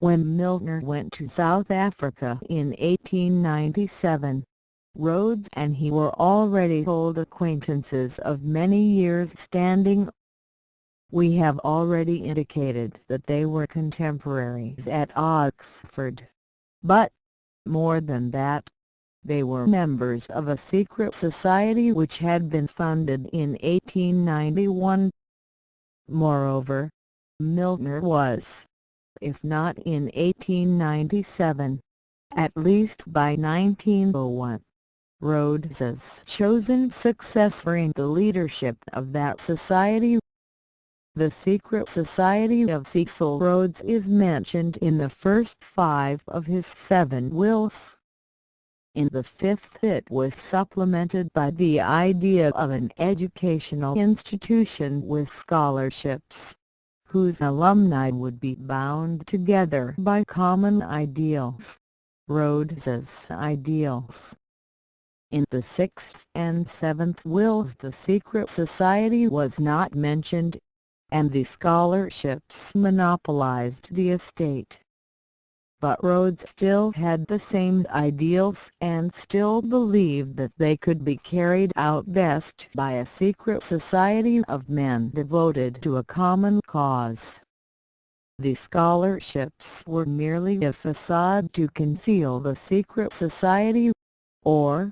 When Milner went to South Africa in 1897, Rhodes and he were already old acquaintances of many years' standing. We have already indicated that they were contemporaries at Oxford. But, more than that, they were members of a secret society which had been founded in 1891. Moreover, Milner was, if not in 1897, at least by 1901, Rhodes's chosen successor in the leadership of that society. The secret society of Cecil Rhodes is mentioned in the first 5 of his 7 wills. In the 5th it was supplemented by the idea of an educational institution with scholarships, whose alumni would be bound together by common ideals, Rhodes's ideals. In the 6th and 7th wills the secret society was not mentioned, and the scholarships monopolized the estate. But Rhodes still had the same ideals and still believed that they could be carried out best by a secret society of men devoted to a common cause. The scholarships were merely a facade to conceal the secret society, or,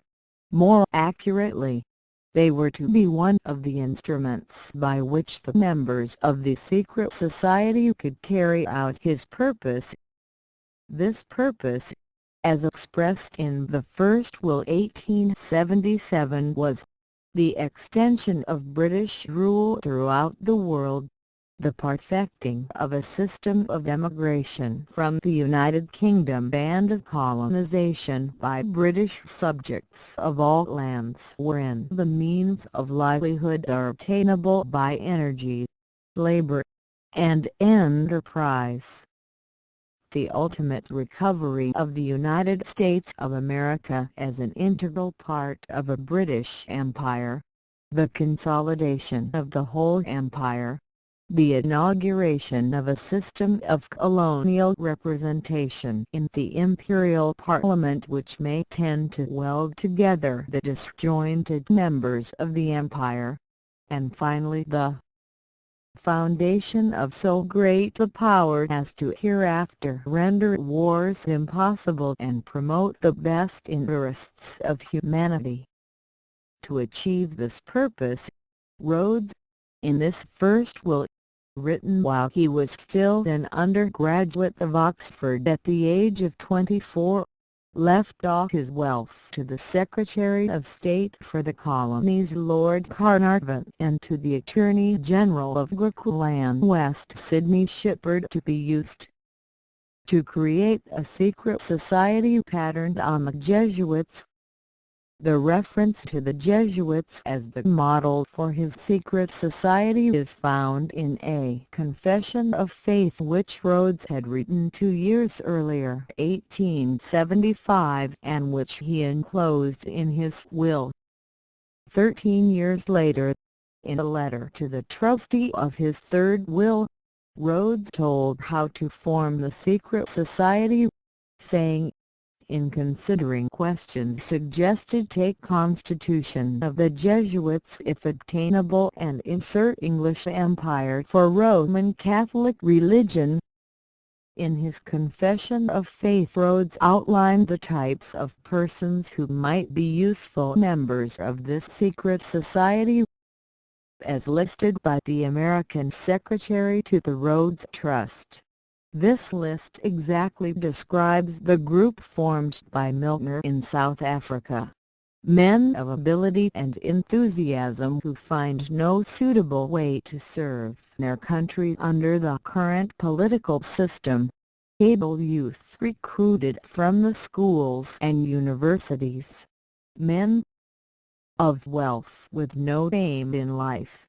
more accurately, they were to be one of the instruments by which the members of the secret society could carry out his purpose. This purpose, as expressed in the first will 1877, was the extension of British rule throughout the world, the perfecting of a system of emigration from the United Kingdom and of colonization by British subjects of all lands wherein the means of livelihood are obtainable by energy, labor, and enterprise. The ultimate recovery of the United States of America as an integral part of a British Empire, the consolidation of the whole empire, the inauguration of a system of colonial representation in the imperial parliament which may tend to weld together the disjointed members of the empire, and finally the foundation of so great a power as to hereafter render wars impossible and promote the best interests of humanity. To achieve this purpose, Rhodes, in this first will, written while he was still an undergraduate of Oxford at the age of 24, left all his wealth to the Secretary of State for the Colonies Lord Carnarvon and to the Attorney General of Griqualand West Sydney Shepherd to be used to create a secret society patterned on the Jesuits. The reference to the Jesuits as the model for his secret society is found in a confession of faith which Rhodes had written 2 years earlier, 1875, and which he enclosed in his will. 13 years later, in a letter to the trustee of his third will, Rhodes told how to form the secret society, saying, "In considering questions suggested, take Constitution of the Jesuits if obtainable and insert English Empire for Roman Catholic religion." In his confession of faith Rhodes outlined the types of persons who might be useful members of this secret society, as listed by the American Secretary to the Rhodes Trust. This list exactly describes the group formed by Milner in South Africa. Men of ability and enthusiasm who find no suitable way to serve their country under the current political system. Able youth recruited from the schools and universities. Men of wealth with no aim in life.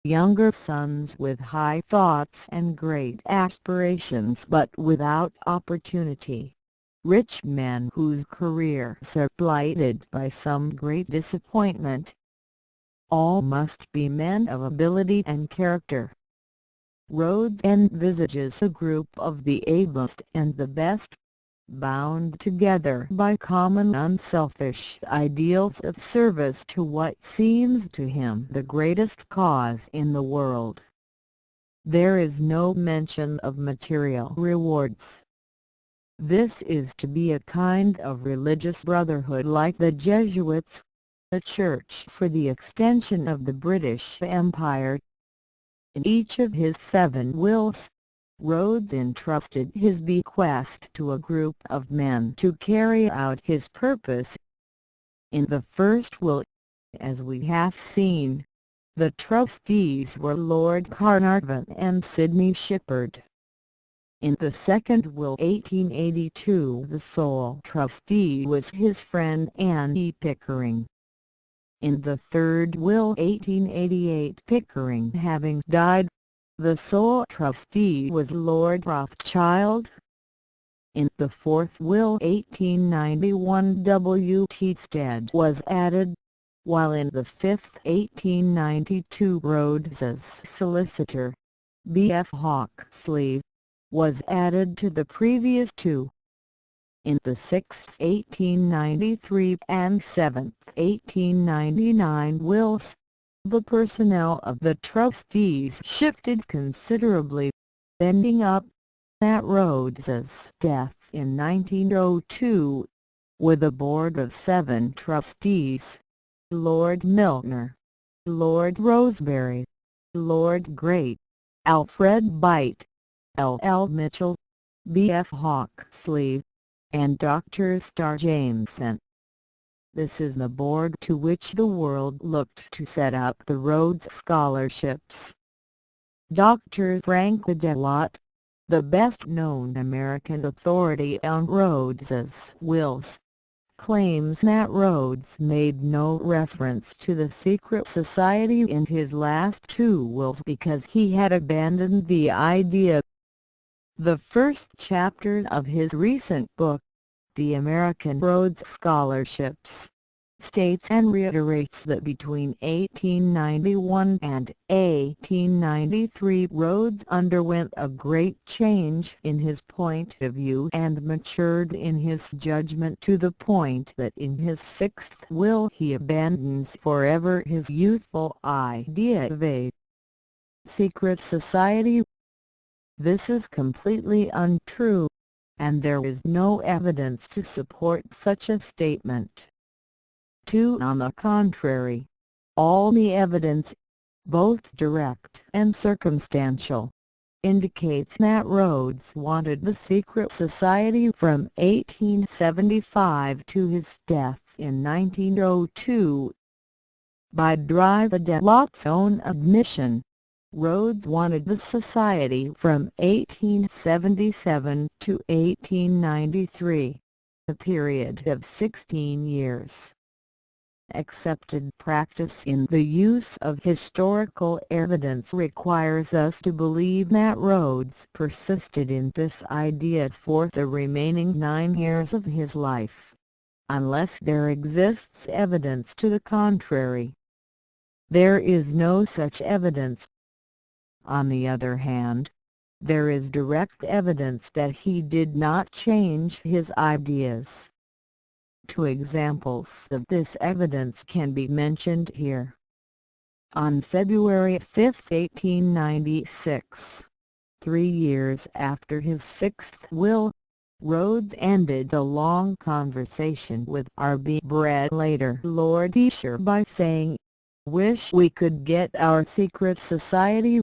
Younger sons with high thoughts and great aspirations but without opportunity. Rich men whose careers are blighted by some great disappointment. All must be men of ability and character. Rhodes envisages a group of the ablest and the best, bound together by common unselfish ideals of service to what seems to him the greatest cause in the world. There is no mention of material rewards. This is to be a kind of religious brotherhood like the Jesuits, a church for the extension of the British Empire. In each of his 7 wills, Rhodes entrusted his bequest to a group of men to carry out his purpose. In the first will, as we have seen, the trustees were Lord Carnarvon and Sidney Shepherd. In the second will 1882 the sole trustee was his friend Annie Pickering. In the third will 1888 Pickering having died, the sole trustee was Lord Rothschild. In the fourth will 1891 W. T. Stead was added, while in the fifth 1892 Rhodes's solicitor, B. F. Hawksley, was added to the previous 2. In the sixth 1893 and seventh 1899 wills, the personnel of the trustees shifted considerably, ending up, at Rhodes's death in 1902, with a board of 7 trustees: Lord Milner, Lord Rosebery, Lord Grey, Alfred Bite, L. L. Mitchell, B. F. Hawksley, and Dr. Starr Jameson. This is the board to which the world looked to set up the Rhodes Scholarships. Dr. Frank Delott, the best-known American authority on Rhodes's wills, claims that Rhodes made no reference to the secret society in his last 2 wills because he had abandoned the idea. The first chapter of his recent book, The American Rhodes Scholarships, states and reiterates that between 1891 and 1893 Rhodes underwent a great change in his point of view and matured in his judgment to the point that in his 6th will he abandons forever his youthful idea of a secret society. This is completely untrue, and there is no evidence to support such a statement. On the contrary, all the evidence, both direct and circumstantial, indicates that Rhodes wanted the secret society from 1875 to his death in 1902. By Delott's own admission, Rhodes wanted the society from 1877 to 1893, a period of 16 years. Accepted practice in the use of historical evidence requires us to believe that Rhodes persisted in this idea for the remaining 9 years of his life, unless there exists evidence to the contrary. There is no such evidence. On the other hand, there is direct evidence that he did not change his ideas. 2 examples of this evidence can be mentioned here. On February 5, 1896, 3 years after his 6th will, Rhodes ended a long conversation with R.B. Brett, later Lord Esher, by saying, "Wish we could get our secret society."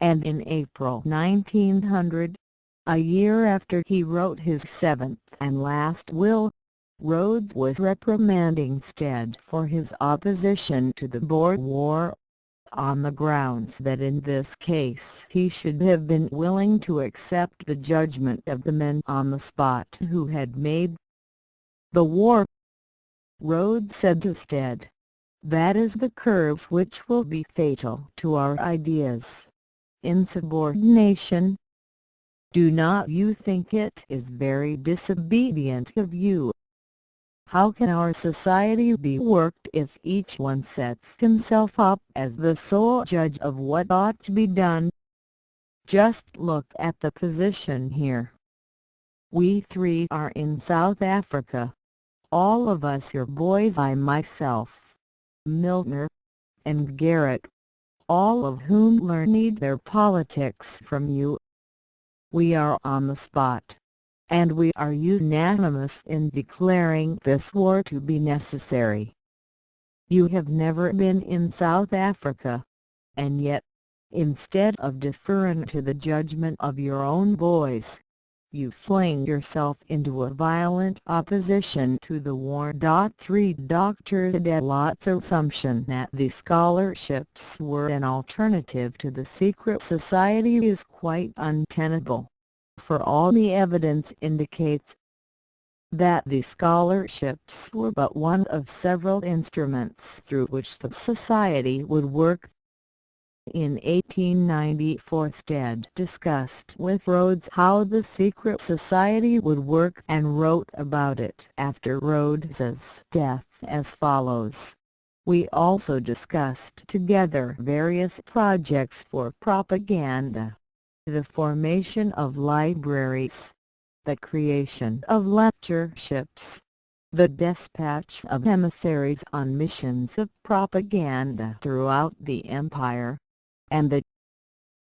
And in April 1900, a year after he wrote his 7th and last will, Rhodes was reprimanding Stead for his opposition to the Boer War, on the grounds that in this case he should have been willing to accept the judgment of the men on the spot who had made the war. Rhodes said to Stead, "That is the curve which will be fatal to our ideas. Insubordination. Do not you think it is very disobedient of you? How can our society be worked if each one sets himself up as the sole judge of what ought to be done? Just look at the position here. We three are in South Africa. All of us your boys, I myself, Milner, and Garrett, all of whom learned their politics from you. We are on the spot, and we are unanimous in declaring this war to be necessary. You have never been in South Africa, and yet, instead of deferring to the judgment of your own boys, you fling yourself into a violent opposition to the war. 3 Dr. Delot's assumption that the scholarships were an alternative to the secret society is quite untenable, for all the evidence indicates that the scholarships were but one of several instruments through which the society would work. In 1894 Stead discussed with Rhodes how the secret society would work and wrote about it after Rhodes's death as follows. We also discussed together various projects for propaganda, the formation of libraries, the creation of lectureships, the dispatch of emissaries on missions of propaganda throughout the empire, and the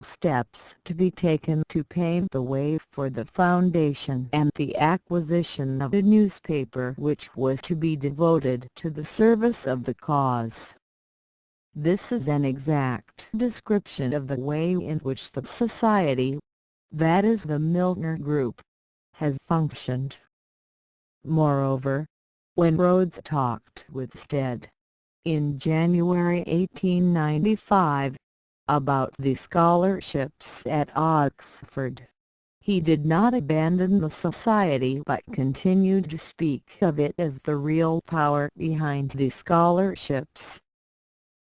steps to be taken to pave the way for the foundation and the acquisition of a newspaper which was to be devoted to the service of the cause. This is an exact description of the way in which the society, that is the Milner Group, has functioned. Moreover, when Rhodes talked with Stead, in January 1895, about the scholarships at Oxford, he did not abandon the society but continued to speak of it as the real power behind the scholarships.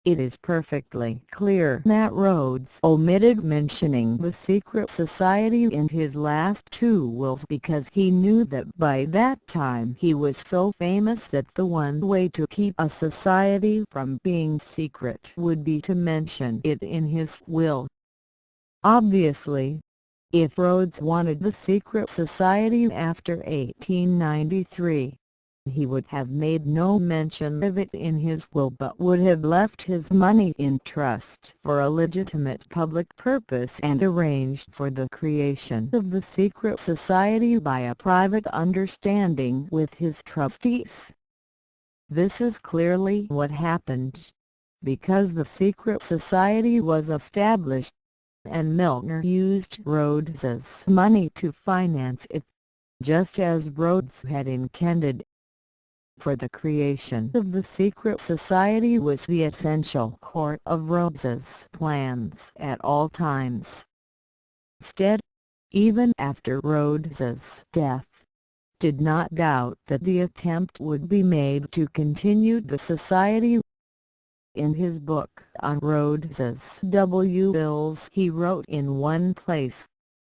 It is perfectly clear that Rhodes omitted mentioning the secret society in his last 2 wills because he knew that by that time he was so famous that the one way to keep a society from being secret would be to mention it in his will. Obviously, if Rhodes wanted the secret society after 1893, he would have made no mention of it in his will but would have left his money in trust for a legitimate public purpose and arranged for the creation of the secret society by a private understanding with his trustees. This is clearly what happened, because the secret society was established, and Milner used Rhodes's money to finance it, just as Rhodes had intended. For the creation of the secret society was the essential core of Rhodes's plans at all times. Stead, even after Rhodes's death, did not doubt that the attempt would be made to continue the society. In his book on Rhodes's wills he wrote in one place,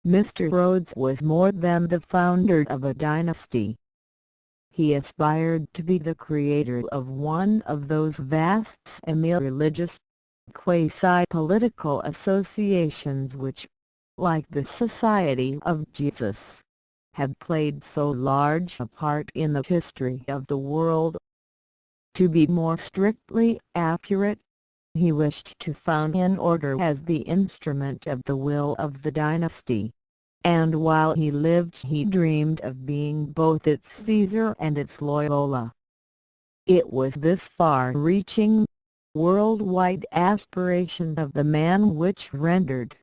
"Mr. Rhodes was more than the founder of a dynasty. He aspired to be the creator of one of those vast semi-religious, quasi-political associations which, like the Society of Jesus, have played so large a part in the history of the world. To be more strictly accurate, he wished to found an order as the instrument of the will of the dynasty, and while he lived he dreamed of being both its Caesar and its Loyola." It was this far-reaching, worldwide aspiration of the man which rendered,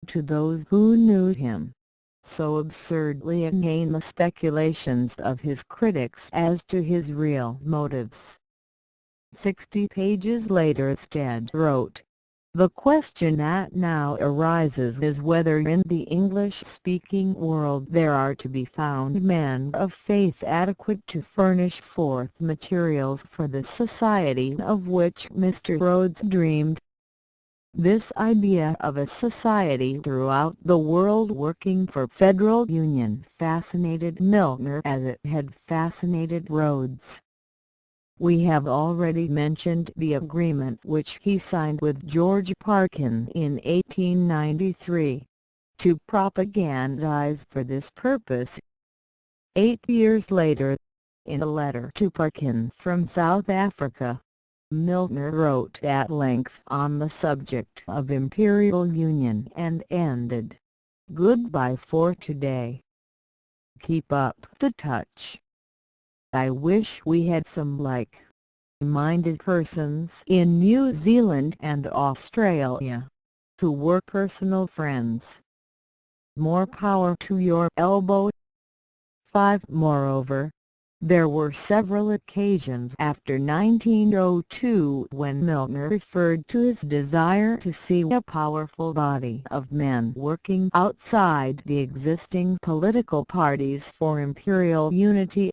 to those who knew him, so absurdly inane the speculations of his critics as to his real motives. 60 pages later Stead wrote, "The question that now arises is whether in the English-speaking world there are to be found men of faith adequate to furnish forth materials for the society of which Mr. Rhodes dreamed." This idea of a society throughout the world working for federal union fascinated Milner as it had fascinated Rhodes. We have already mentioned the agreement which he signed with George Parkin in 1893, to propagandize for this purpose. 8 years later, in a letter to Parkin from South Africa, Milner wrote at length on the subject of imperial union and ended, "Goodbye for today. Keep up the touch. I wish we had some like-minded persons in New Zealand and Australia, who were personal friends. More power to your elbow." 5. Moreover, there were several occasions after 1902 when Milner referred to his desire to see a powerful body of men working outside the existing political parties for imperial unity.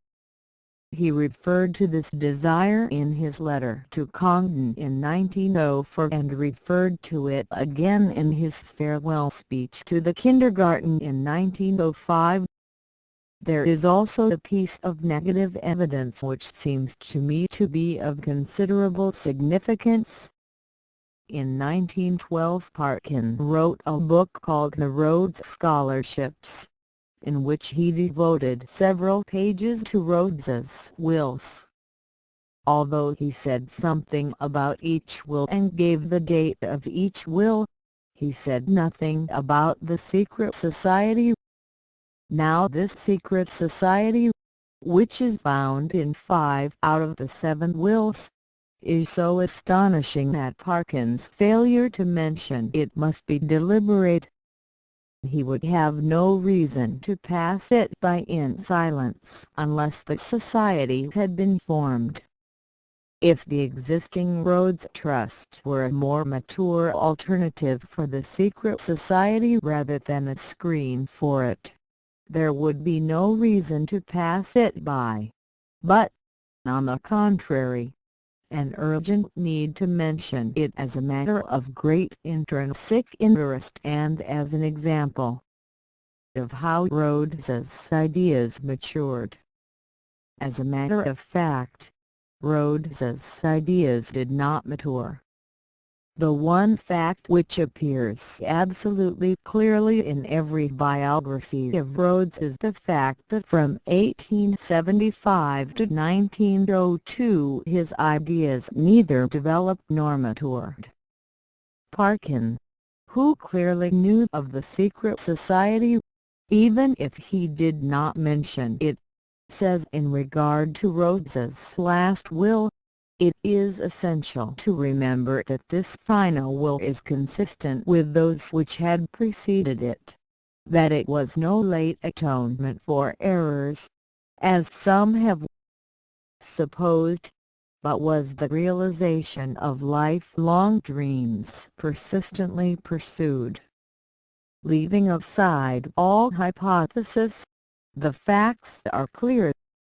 He referred to this desire in his letter to Congdon in 1904 and referred to it again in his farewell speech to the kindergarten in 1905. There is also a piece of negative evidence which seems to me to be of considerable significance. In 1912 Parkin wrote a book called The Rhodes Scholarships, in which he devoted several pages to Rhodes's wills. Although he said something about each will and gave the date of each will, he said nothing about the secret society. Now this secret society, which is found in 5 out of the 7 wills, is so astonishing that Parkin's failure to mention it must be deliberate. He would have no reason to pass it by in silence unless the society had been formed. If the existing Rhodes Trust were a more mature alternative for the secret society rather than a screen for it, there would be no reason to pass it by. But, on the contrary, an urgent need to mention it as a matter of great intrinsic interest and as an example of how Rhodes's ideas matured. As a matter of fact, Rhodes's ideas did not mature. The one fact which appears absolutely clearly in every biography of Rhodes is the fact that from 1875 to 1902 his ideas neither developed nor matured. Parkin, who clearly knew of the secret society, even if he did not mention it, says in regard to Rhodes's last will, "It is essential to remember that this final will is consistent with those which had preceded it, that it was no late atonement for errors, as some have supposed, but was the realization of lifelong dreams persistently pursued." Leaving aside all hypothesis, the facts are clear.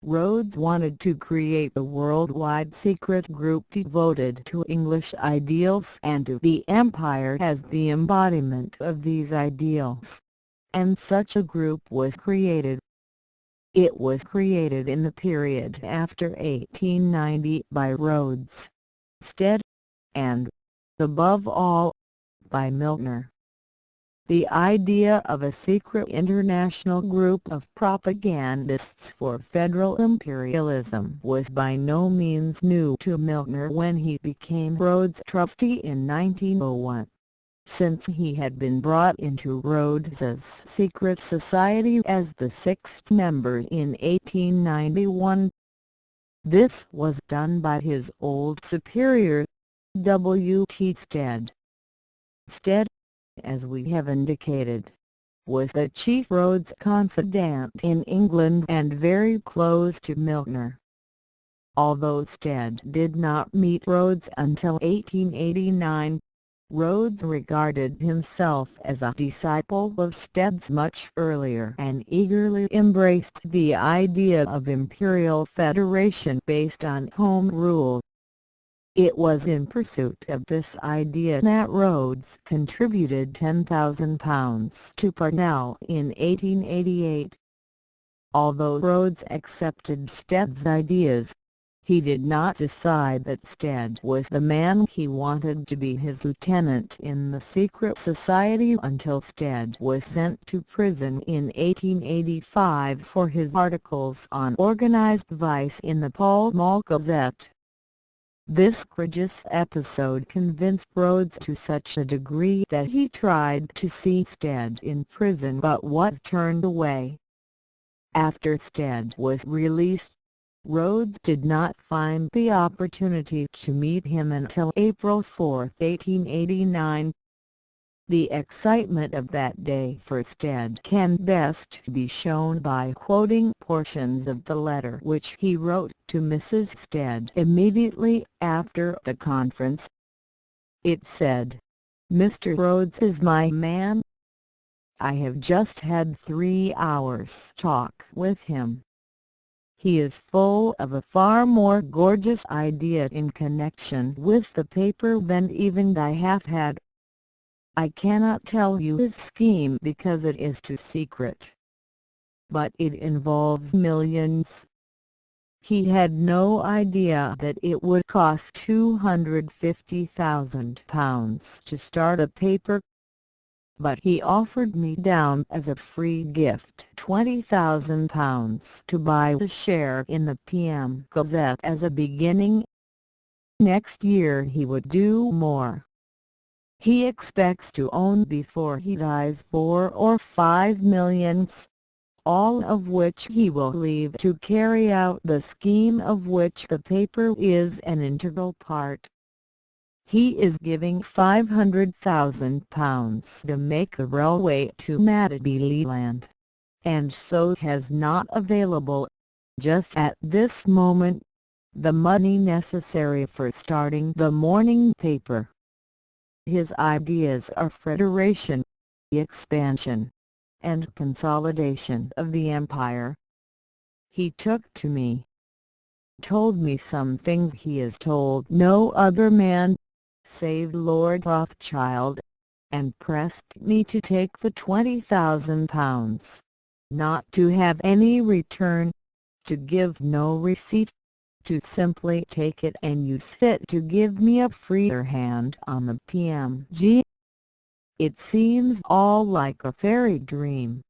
Rhodes wanted to create a worldwide secret group devoted to English ideals and to the Empire as the embodiment of these ideals, and such a group was created. It was created in the period after 1890 by Rhodes, Stead, and, above all, by Milner. The idea of a secret international group of propagandists for federal imperialism was by no means new to Milner when he became Rhodes trustee in 1901, since he had been brought into Rhodes's secret society as the 6th member in 1891. This was done by his old superior, W. T. Stead. Stead, as we have indicated, was the chief Rhodes confidant in England and very close to Milner. Although Stead did not meet Rhodes until 1889, Rhodes regarded himself as a disciple of Stead's much earlier and eagerly embraced the idea of imperial federation based on home rule. It was in pursuit of this idea that Rhodes contributed £10,000 to Parnell in 1888. Although Rhodes accepted Stead's ideas, He did not decide that Stead was the man he wanted to be his lieutenant in the secret society until Stead was sent to prison in 1885 for his articles on organized vice in the Pall Mall Gazette. This egregious episode convinced Rhodes to such a degree that he tried to see Stead in prison but was turned away. After Stead was released, Rhodes did not find the opportunity to meet him until April 4, 1889. The excitement of that day for Stead can best be shown by quoting portions of the letter which he wrote to Mrs. Stead immediately after the conference. It said, "Mr. Rhodes is my man. I have just had 3 hours' talk with him. He is full of a far more gorgeous idea in connection with the paper than even I have had. I cannot tell you his scheme because it is too secret. But it involves millions. He had no idea that it would cost £250,000 to start a paper. But he offered me down as a free gift £20,000 to buy a share in the PM Gazette as a beginning. Next year he would do more. He expects to own before he dies 4 or 5 millions, all of which he will leave to carry out the scheme of which the paper is an integral part. He is giving £500,000 to make a railway to Matabeleland, and so has not available, just at this moment, the money necessary for starting the morning paper. His ideas are federation, expansion, and consolidation of the empire. He took to me, told me some things he has told no other man, save Lord Rothschild, and pressed me to take the £20,000, not to have any return, to give no receipt, to simply take it and use it to give me a freer hand on the PMG. It seems all like a fairy dream.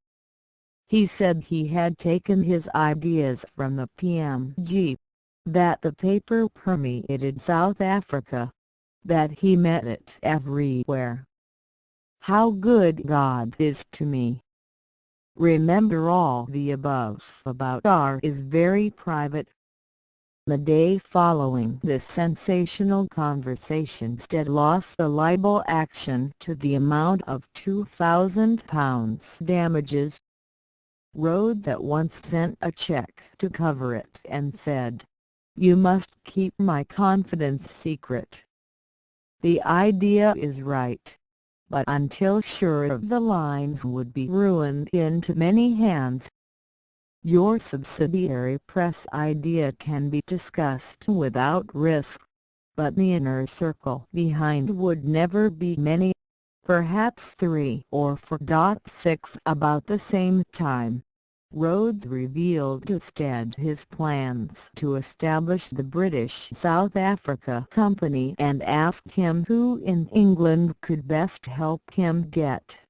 He said he had taken his ideas from the PMG, that the paper permeated South Africa, that he met it everywhere. How good God is to me! Remember, all the above about R is very private. The day following this sensational conversation, Stead lost a libel action to the amount of £2,000 damages. Rhodes at once sent a cheque to cover it and said, "You must keep my confidence secret. The idea is right, but until sure the lines would be ruined into many hands. Your subsidiary press idea can be discussed without risk, but the inner circle behind would never be many, perhaps 3 or 4.6." About the same time, Rhodes revealed to Stead his plans to establish the British South Africa Company and asked him who in England could best help him get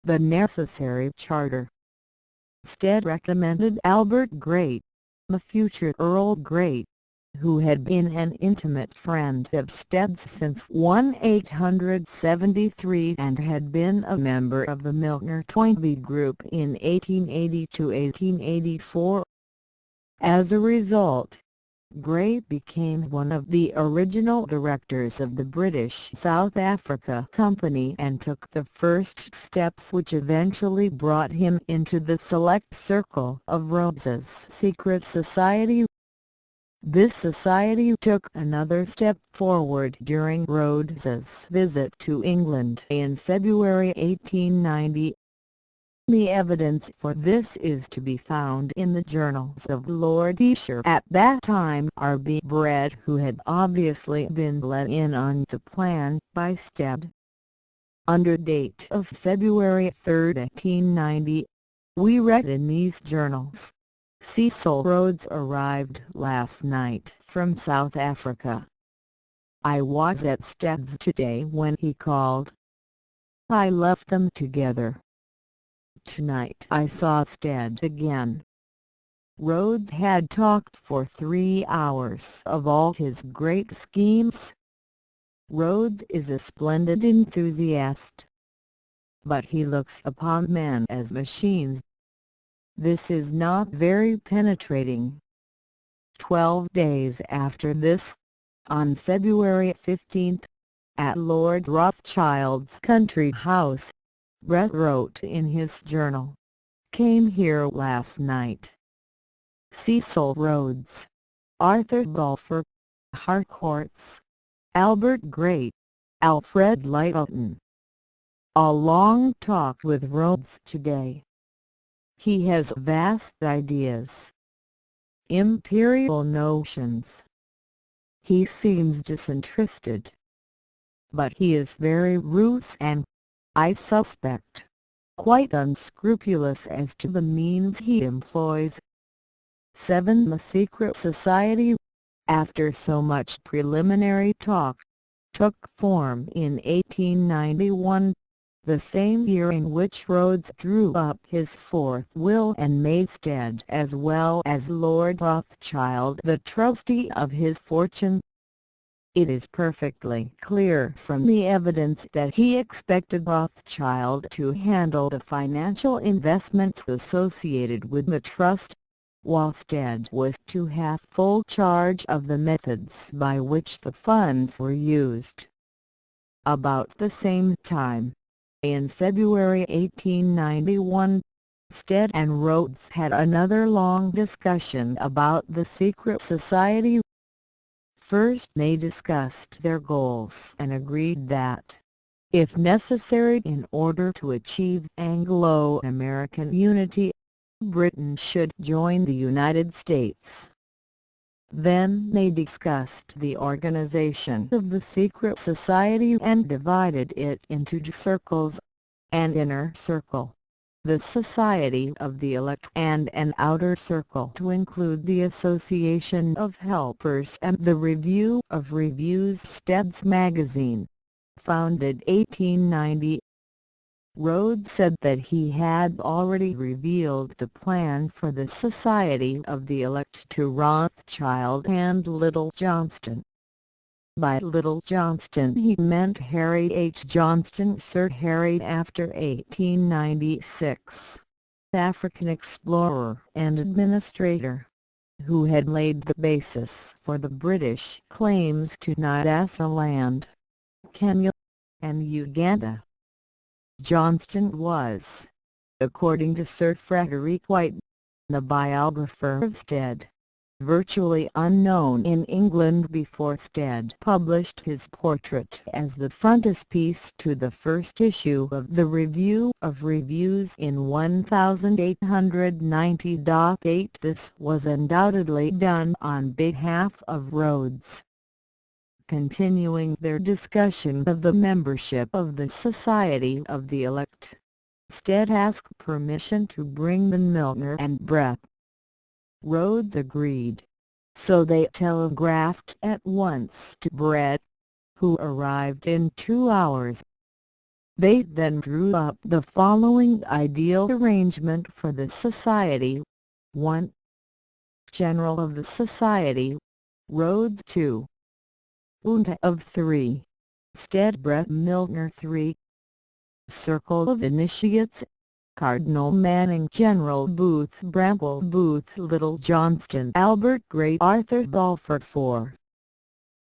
the necessary charter. Stead recommended Albert Grey, the future Earl Grey, who had been an intimate friend of Stead's since 1873 and had been a member of the Milner-Toynbee Group in 1880–1884. As a result, Grey became one of the original directors of the British South Africa Company and took the first steps which eventually brought him into the select circle of Rhodes's secret society. This society took another step forward during Rhodes's visit to England in February 1890. The evidence for this is to be found in the journals of Lord Esher at that time, R.B. Brett, who had obviously been let in on the plan by Stead. Under date of February 3, 1890, we read in these journals, Cecil Rhodes arrived last night from South Africa. I was at Stead's today when he called. I left them together. Tonight I saw Stead again. Rhodes had talked for 3 hours of all his great schemes. Rhodes is a splendid enthusiast, but he looks upon men as machines. This is not very penetrating. 12 days after this, on February 15, at Lord Rothschild's country house, Brett wrote in his journal, "Came here last night. Cecil Rhodes, Arthur Balfour, Harcourts, Albert Gray, Alfred Lyttelton. A long talk with Rhodes today. He has vast ideas, imperial notions. He seems disinterested, but he is very ruthless and, I suspect, quite unscrupulous as to the means he employs." 7. The secret society, after so much preliminary talk, took form in 1891, the same year in which Rhodes drew up his fourth will and made Stead as well as Lord Rothschild the trustee of his fortune. It is perfectly clear from the evidence that he expected Rothschild to handle the financial investments associated with the trust, while Stead was to have full charge of the methods by which the funds were used. About the same time, in February 1891, Stead and Rhodes had another long discussion about the secret society. First they discussed their goals and agreed that, if necessary in order to achieve Anglo-American unity, Britain should join the United States. Then they discussed the organization of the secret society and divided it into two circles: an inner circle, the Society of the Elect, and an outer circle to include the Association of Helpers and the Review of Reviews. Stead's magazine, founded 1890. Rhodes said that he had already revealed the plan for the Society of the Elect to Rothschild and Little Johnston. By Little Johnston he meant Harry H. Johnston, Sir Harry after 1896, African explorer and administrator, who had laid the basis for the British claims to Nyasaland, Kenya, and Uganda. Johnston was, according to Sir Frederick White, the biographer of Stead, virtually unknown in England before Stead published his portrait as the frontispiece to the first issue of the Review of Reviews in 1890. This was undoubtedly done on behalf of Rhodes. Continuing their discussion of the membership of the Society of the Elect, Stead asked permission to bring the Milner and Brett. Rhodes agreed, so they telegraphed at once to Brett, who arrived in 2 hours. They then drew up the following ideal arrangement for the Society: 1. General of the Society, Rhodes. 2. Junta of 3, Stead, Brett, Milner. 3. Circle of Initiates, Cardinal Manning, General Booth, Bramble Booth, Little Johnston, Albert Gray, Arthur Balfour. 4.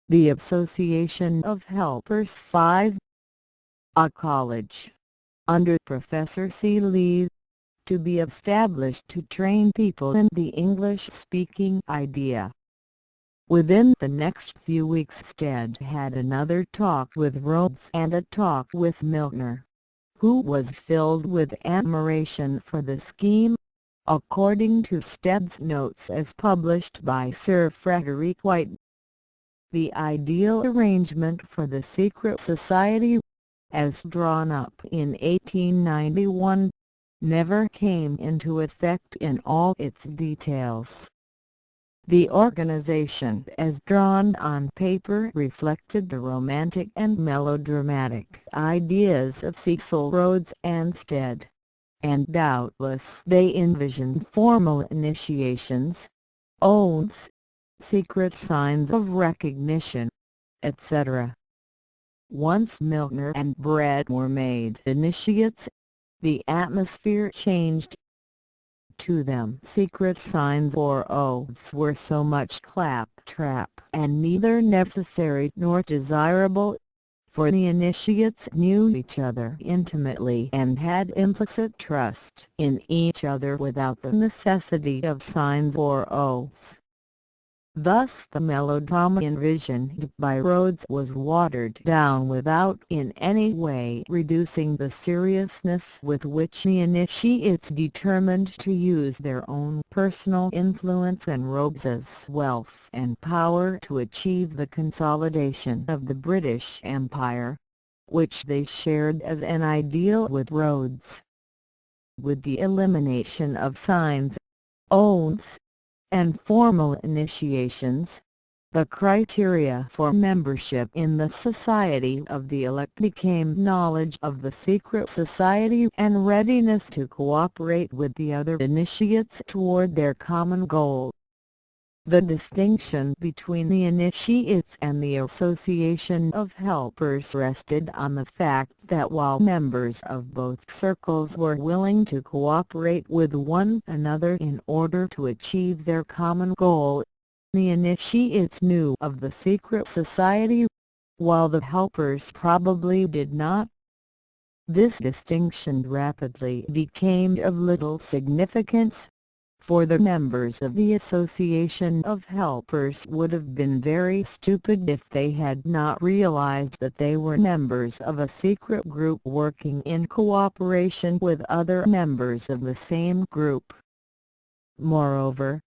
The Association of Helpers. 5. A college, under Professor C. Lee, to be established to train people in the English-speaking idea. Within the next few weeks Stead had another talk with Rhodes and a talk with Milner, who was filled with admiration for the scheme. According to Stead's notes as published by Sir Frederick White, the ideal arrangement for the secret society, as drawn up in 1891, never came into effect in all its details. The organization as drawn on paper reflected the romantic and melodramatic ideas of Cecil Rhodes and Stead, and doubtless they envisioned formal initiations, oaths, secret signs of recognition, etc. Once Milner and Brett were made initiates, the atmosphere changed. To them secret signs or oaths were so much claptrap and neither necessary nor desirable, for the initiates knew each other intimately and had implicit trust in each other without the necessity of signs or oaths. Thus the melodrama envisioned by Rhodes was watered down without in any way reducing the seriousness with which the initiates determined to use their own personal influence and Rhodes's wealth and power to achieve the consolidation of the British Empire, which they shared as an ideal with Rhodes. With the elimination of signs, oaths, and formal initiations, the criteria for membership in the Society of the Elect became knowledge of the secret society and readiness to cooperate with the other initiates toward their common goal. The distinction between the initiates and the Association of Helpers rested on the fact that while members of both circles were willing to cooperate with one another in order to achieve their common goal, the initiates knew of the secret society, while the helpers probably did not. This distinction rapidly became of little significance, for the members of the Association of Helpers would have been very stupid if they had not realized that they were members of a secret group working in cooperation with other members of the same group. Moreover,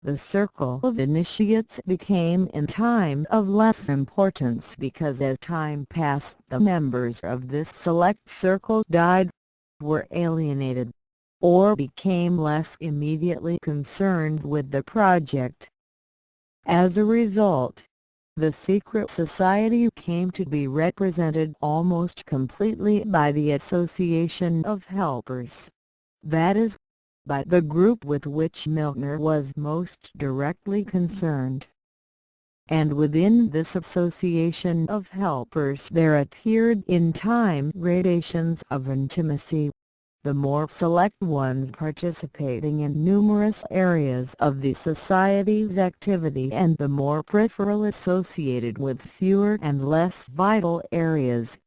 the circle of initiates became in time of less importance because as time passed the members of this select circle died, were alienated, or became less immediately concerned with the project. As a result, the secret society came to be represented almost completely by the Association of Helpers, that is, by the group with which Milner was most directly concerned. And within this Association of Helpers there appeared in time gradations of intimacy, the more select ones participating in numerous areas of the Society's activity and the more peripheral associated with fewer and less vital areas.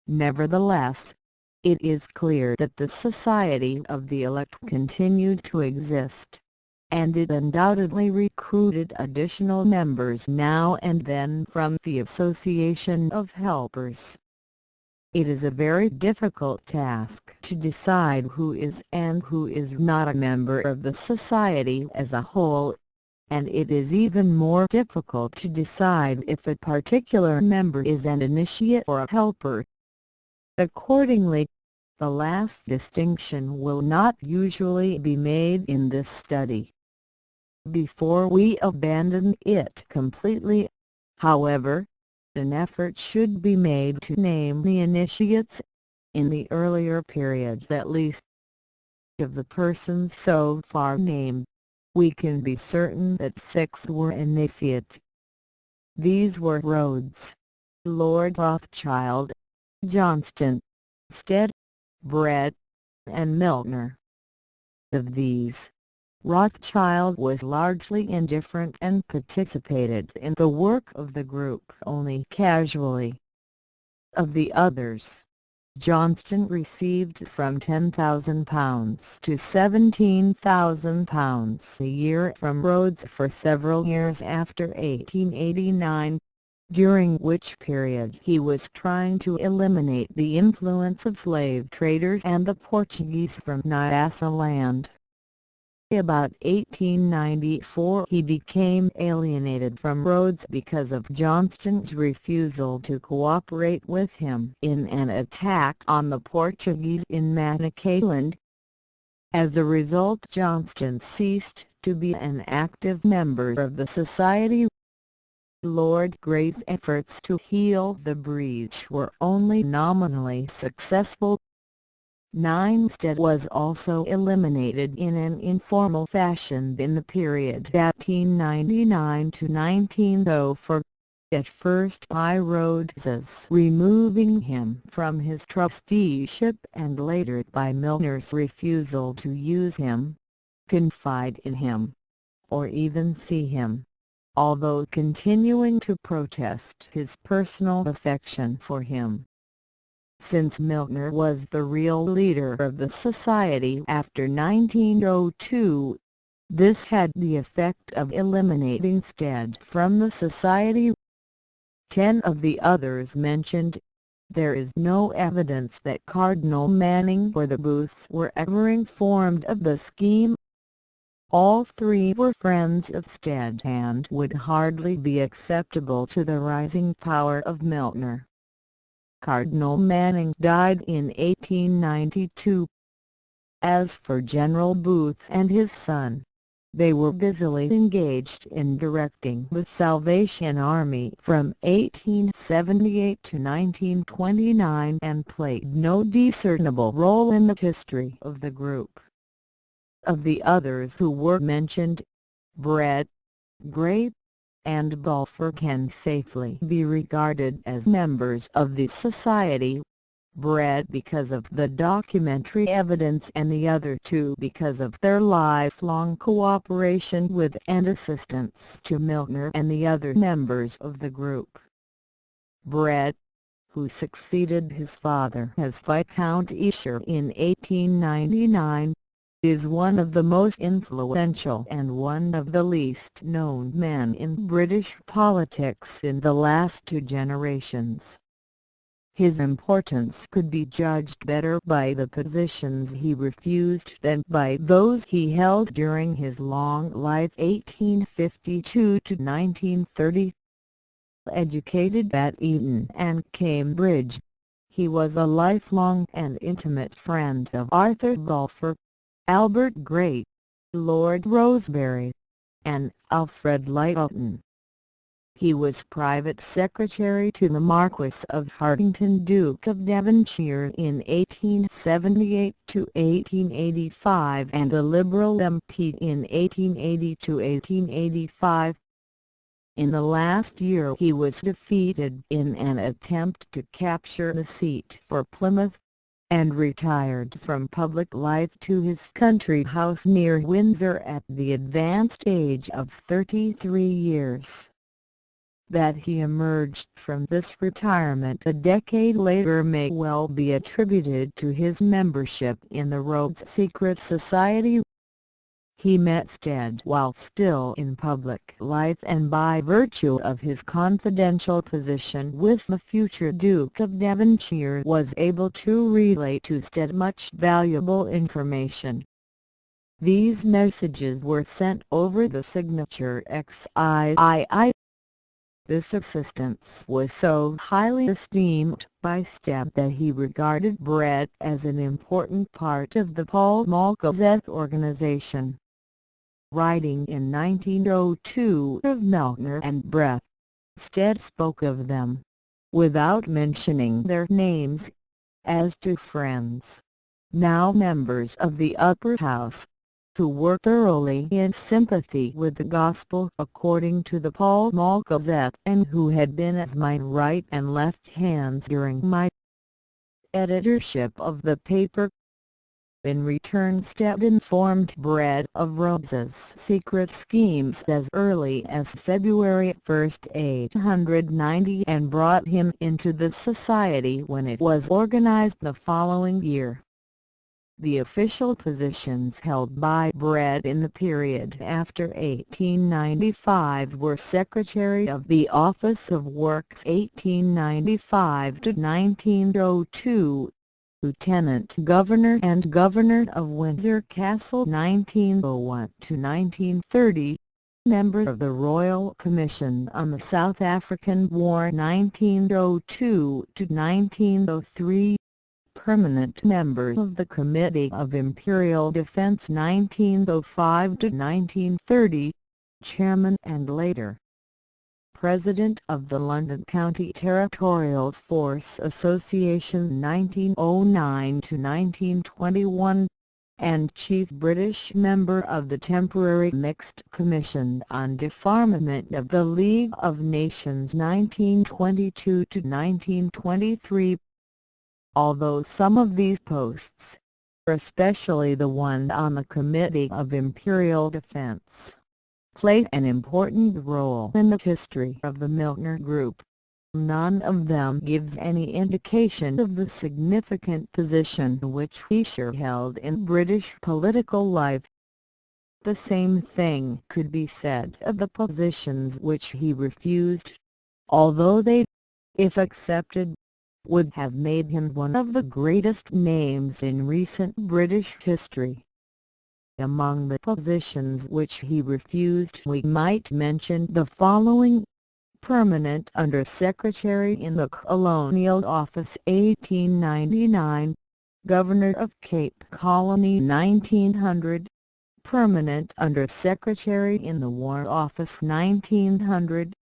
Nevertheless, it is clear that the Society of the Elect continued to exist, and it undoubtedly recruited additional members now and then from the Association of Helpers. It is a very difficult task to decide who is and who is not a member of the society as a whole, and it is even more difficult to decide if a particular member is an initiate or a helper. Accordingly, the last distinction will not usually be made in this study. Before we abandon it completely, however, an effort should be made to name the initiates, in the earlier period at least. Of the persons so far named, we can be certain that 6 were initiates. These were Rhodes, Lord Rothschild, Johnston, Stead, Brett, and Milner. Of these, Rothschild was largely indifferent and participated in the work of the group only casually. Of the others, Johnston received from £10,000 to £17,000 a year from Rhodes for several years after 1889, during which period he was trying to eliminate the influence of slave traders and the Portuguese from Nyasaland. About 1894 he became alienated from Rhodes because of Johnston's refusal to cooperate with him in an attack on the Portuguese in Manicaland, As a result, Johnston ceased to be an active member of the Society. Lord Grey's efforts to heal the breach were only nominally successful. Ninestead was also eliminated in an informal fashion in the period 1899 to 1904, at first by Rhodes's removing him from his trusteeship and later by Milner's refusal to use him, confide in him, or even see him, although continuing to protest his personal affection for him. Since Milner was the real leader of the Society after 1902, this had the effect of eliminating Stead from the Society. 10 of the others mentioned, there is no evidence that Cardinal Manning or the Booths were ever informed of the scheme. All three were friends of Stead and would hardly be acceptable to the rising power of Milner. Cardinal Manning died in 1892. As for General Booth and his son, they were busily engaged in directing the Salvation Army from 1878 to 1929 and played no discernible role in the history of the group. Of the others who were mentioned, Brett, Grey, and Balfour can safely be regarded as members of the Society, Brett because of the documentary evidence and the other two because of their lifelong cooperation with and assistance to Milner and the other members of the group. Brett, who succeeded his father as Viscount Esher in 1899, is one of the most influential and one of the least known men in British politics in the last two generations. His importance could be judged better by the positions he refused than by those he held during his long life 1852 to 1930. Educated at Eton and Cambridge, he was a lifelong and intimate friend of Arthur Balfour, Albert Grey, Lord Rosebery, and Alfred Lyttelton. He was private secretary to the Marquess of Hartington, Duke of Devonshire in 1878 to 1885 and a Liberal MP in 1880 to 1885. In the last year he was defeated in an attempt to capture the seat for Plymouth, and retired from public life to his country house near Windsor at the advanced age of 33 years. That he emerged from this retirement a decade later may well be attributed to his membership in the Rhodes Secret Society. He met Stead while still in public life and by virtue of his confidential position with the future Duke of Devonshire was able to relay to Stead much valuable information. These messages were sent over the signature XIII. This assistance was so highly esteemed by Stead that he regarded Brett as an important part of the Pall Mall Gazette organization. Writing in 1902 of Milner and Brett, Stead spoke of them, without mentioning their names, as two friends, now members of the Upper House, who were thoroughly in sympathy with the gospel according to the Pall Mall Gazette and who had been as my right and left hands during my editorship of the paper. In return, Stead informed Brett of Rhodes's secret schemes as early as February 1, 1890 and brought him into the Society when it was organized the following year. The official positions held by Brett in the period after 1895 were Secretary of the Office of Works 1895 to 1902, Lieutenant Governor and Governor of Windsor Castle 1901 to 1930, member of the Royal Commission on the South African War 1902 to 1903, permanent member of the Committee of Imperial Defense 1905–1930, chairman and later President of the London County Territorial Force Association 1909–1921, and chief British member of the Temporary Mixed Commission on Disarmament of the League of Nations 1922–1923. Although some of these posts, especially the one on the Committee of Imperial Defense, played an important role in the history of the Milner Group, none of them gives any indication of the significant position which Esher held in British political life. The same thing could be said of the positions which he refused, although they, if accepted, would have made him one of the greatest names in recent British history. Among the positions which he refused we might mention the following: Permanent Under Secretary in the Colonial Office 1899, Governor of Cape Colony 1900, Permanent Under Secretary in the War Office 1900,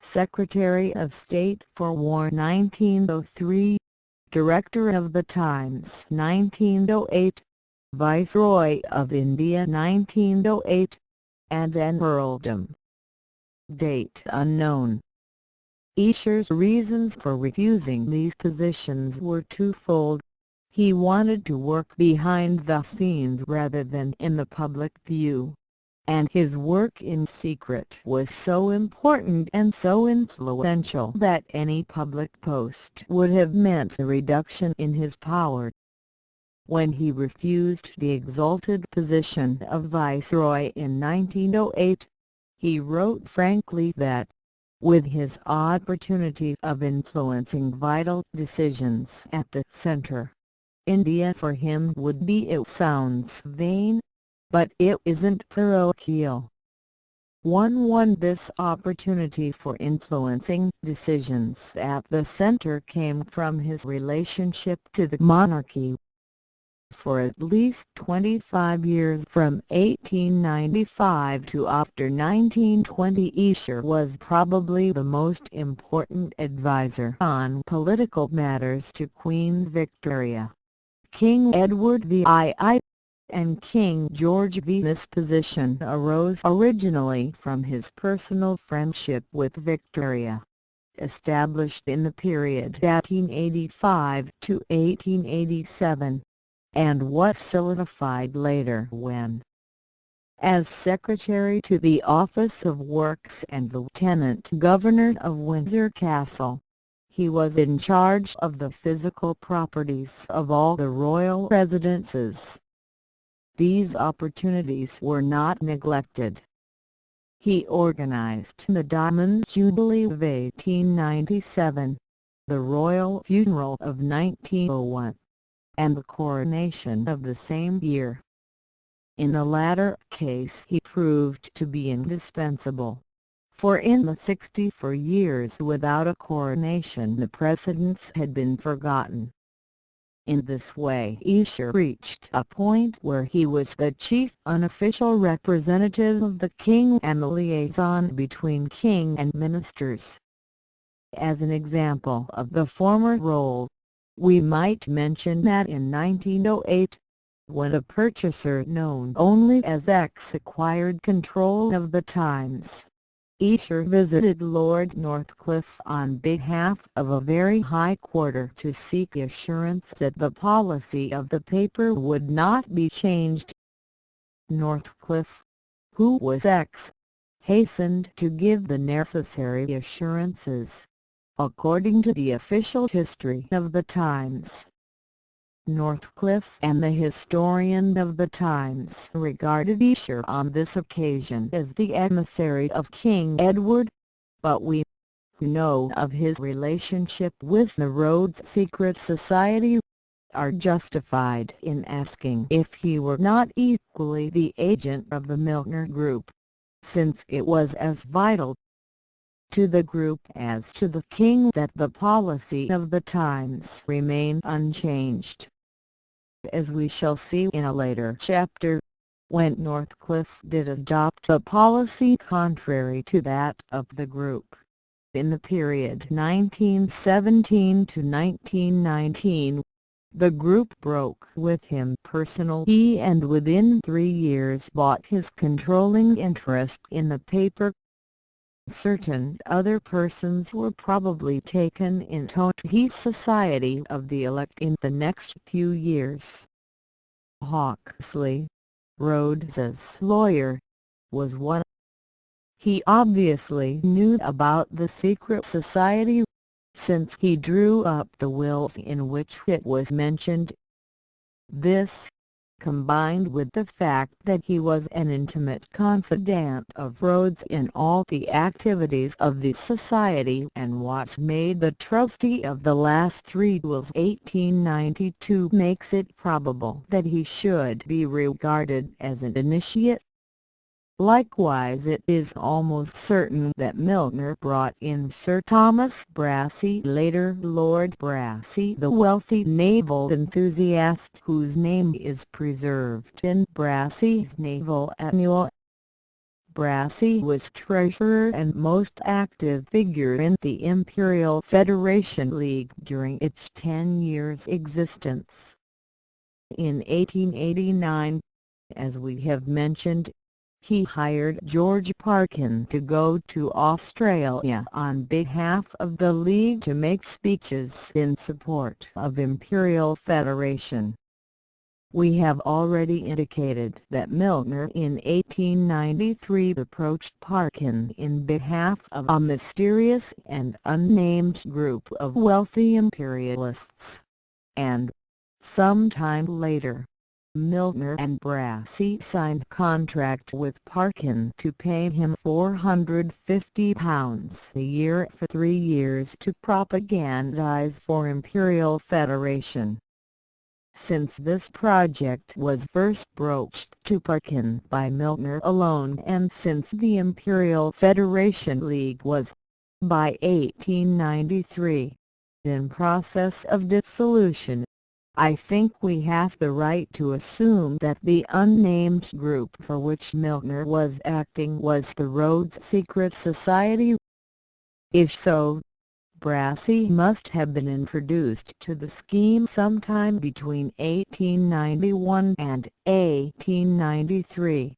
Secretary of State for War 1903, Director of the Times 1908, Viceroy of India 1908, and an earldom. Date unknown. Esher's reasons for refusing these positions were twofold. He wanted to work behind the scenes rather than in the public view, and his work in secret was so important and so influential that any public post would have meant a reduction in his power. When he refused the exalted position of Viceroy in 1908, he wrote frankly that, with his opportunity of influencing vital decisions at the center, India for him would be. It sounds vain, but it isn't parochial. One won this opportunity for influencing decisions at the center came from his relationship to the monarchy. For at least 25 years from 1895 to after 1920, Esher was probably the most important advisor on political matters to Queen Victoria, King Edward VI, and King George V. This position arose originally from his personal friendship with Victoria, established in the period 1885 to 1887. And was solidified later when, as Secretary to the Office of Works and Lieutenant Governor of Windsor Castle, he was in charge of the physical properties of all the royal residences. These opportunities were not neglected. He organized the Diamond Jubilee of 1897, the royal funeral of 1901, and the coronation of the same year. In the latter case he proved to be indispensable, for in the 64 years without a coronation the precedents had been forgotten. In this way Esher reached a point where he was the chief unofficial representative of the king and the liaison between king and ministers. As an example of the former role, we might mention that in 1908, when a purchaser known only as X acquired control of the Times, Esher visited Lord Northcliffe on behalf of a very high quarter to seek assurance that the policy of the paper would not be changed. Northcliffe, who was X, hastened to give the necessary assurances, according to the official history of the Times. Northcliffe and the historian of the Times regarded Esher on this occasion as the emissary of King Edward, but we, who know of his relationship with the Rhodes secret society, are justified in asking if he were not equally the agent of the Milner Group, since it was as vital to the group as to the king that the policy of the times remained unchanged. As we shall see in a later chapter, when Northcliffe did adopt a policy contrary to that of the group, in the period 1917 to 1919, the group broke with him personally and within 3 years bought his controlling interest in the paper. Certain other persons were probably taken into his society of the elect in the next few years. Hawksley, Rhodes's lawyer, was one. He obviously knew about the secret society, since he drew up the wills in which it was mentioned. This, combined with the fact that he was an intimate confidant of Rhodes in all the activities of the society and was made the trustee of the last 3 wills 1892, makes it probable that he should be regarded as an initiate. Likewise, it is almost certain that Milner brought in Sir Thomas Brassey, later Lord Brassey, the wealthy naval enthusiast whose name is preserved in Brassey's Naval Annual. Brassey was treasurer and most active figure in the Imperial Federation League during its 10 years' existence. In 1889, as we have mentioned, he hired George Parkin to go to Australia on behalf of the League to make speeches in support of Imperial Federation. We have already indicated that Milner in 1893 approached Parkin in behalf of a mysterious and unnamed group of wealthy imperialists, and, some time later, Milner and Brassey signed contract with Parkin to pay him £450 a year for 3 years to propagandize for Imperial Federation. Since this project was first broached to Parkin by Milner alone, and since the Imperial Federation League was, by 1893, in process of dissolution, I think we have the right to assume that the unnamed group for which Milner was acting was the Rhodes Secret Society. If so, Brassey must have been introduced to the scheme sometime between 1891 and 1893.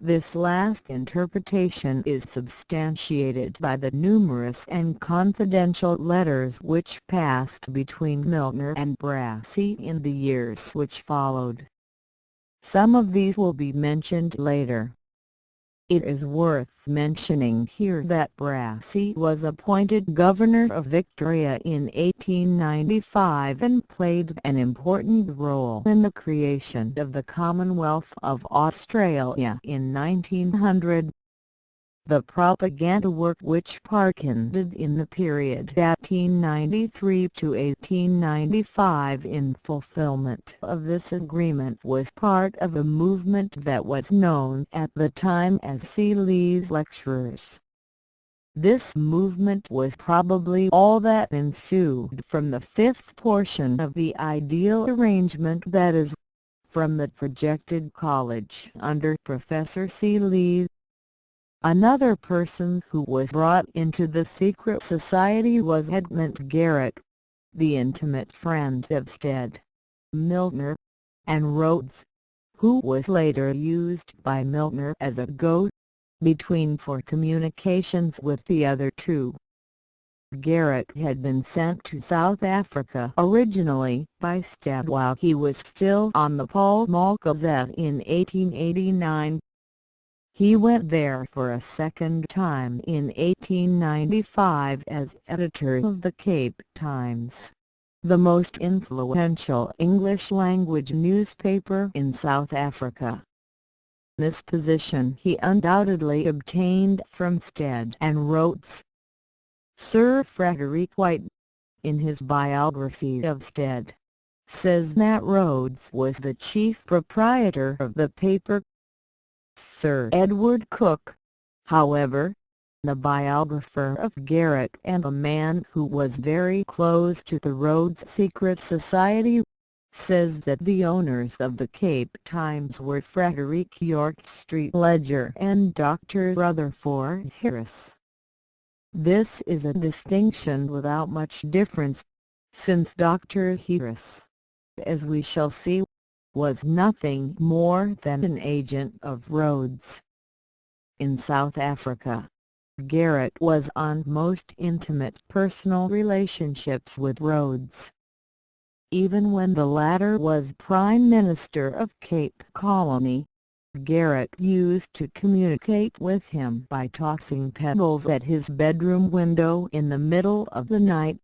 This last interpretation is substantiated by the numerous and confidential letters which passed between Milner and Brassey in the years which followed. Some of these will be mentioned later. It is worth mentioning here that Brassey was appointed Governor of Victoria in 1895 and played an important role in the creation of the Commonwealth of Australia in 1900. The propaganda work which Parkin did in the period 1893 to 1895 in fulfillment of this agreement was part of a movement that was known at the time as Cecil's lecturers. This movement was probably all that ensued from the fifth portion of the ideal arrangement, that is, from the projected college under Professor Cecil. Another person who was brought into the secret society was Edmund Garrett, the intimate friend of Stead, Milner, and Rhodes, who was later used by Milner as a go-between for communications with the other two. Garrett had been sent to South Africa originally by Stead while he was still on the Pall Mall Gazette in 1889. He went there for a second time in 1895 as editor of the Cape Times, the most influential English-language newspaper in South Africa. This position he undoubtedly obtained from Stead and Rhodes. Sir Frederick White, in his biography of Stead, says that Rhodes was the chief proprietor of the paper. Sir Edward Cook, however, the biographer of Garrett and a man who was very close to the Rhodes secret society, says that the owners of the Cape Times were Frederick York Street Ledger and Dr. Rutherford Harris. This is a distinction without much difference, since Dr. Harris, as we shall see, was nothing more than an agent of Rhodes. In South Africa, Garrett was on most intimate personal relationships with Rhodes. Even when the latter was Prime Minister of Cape Colony, Garrett used to communicate with him by tossing pebbles at his bedroom window in the middle of the night.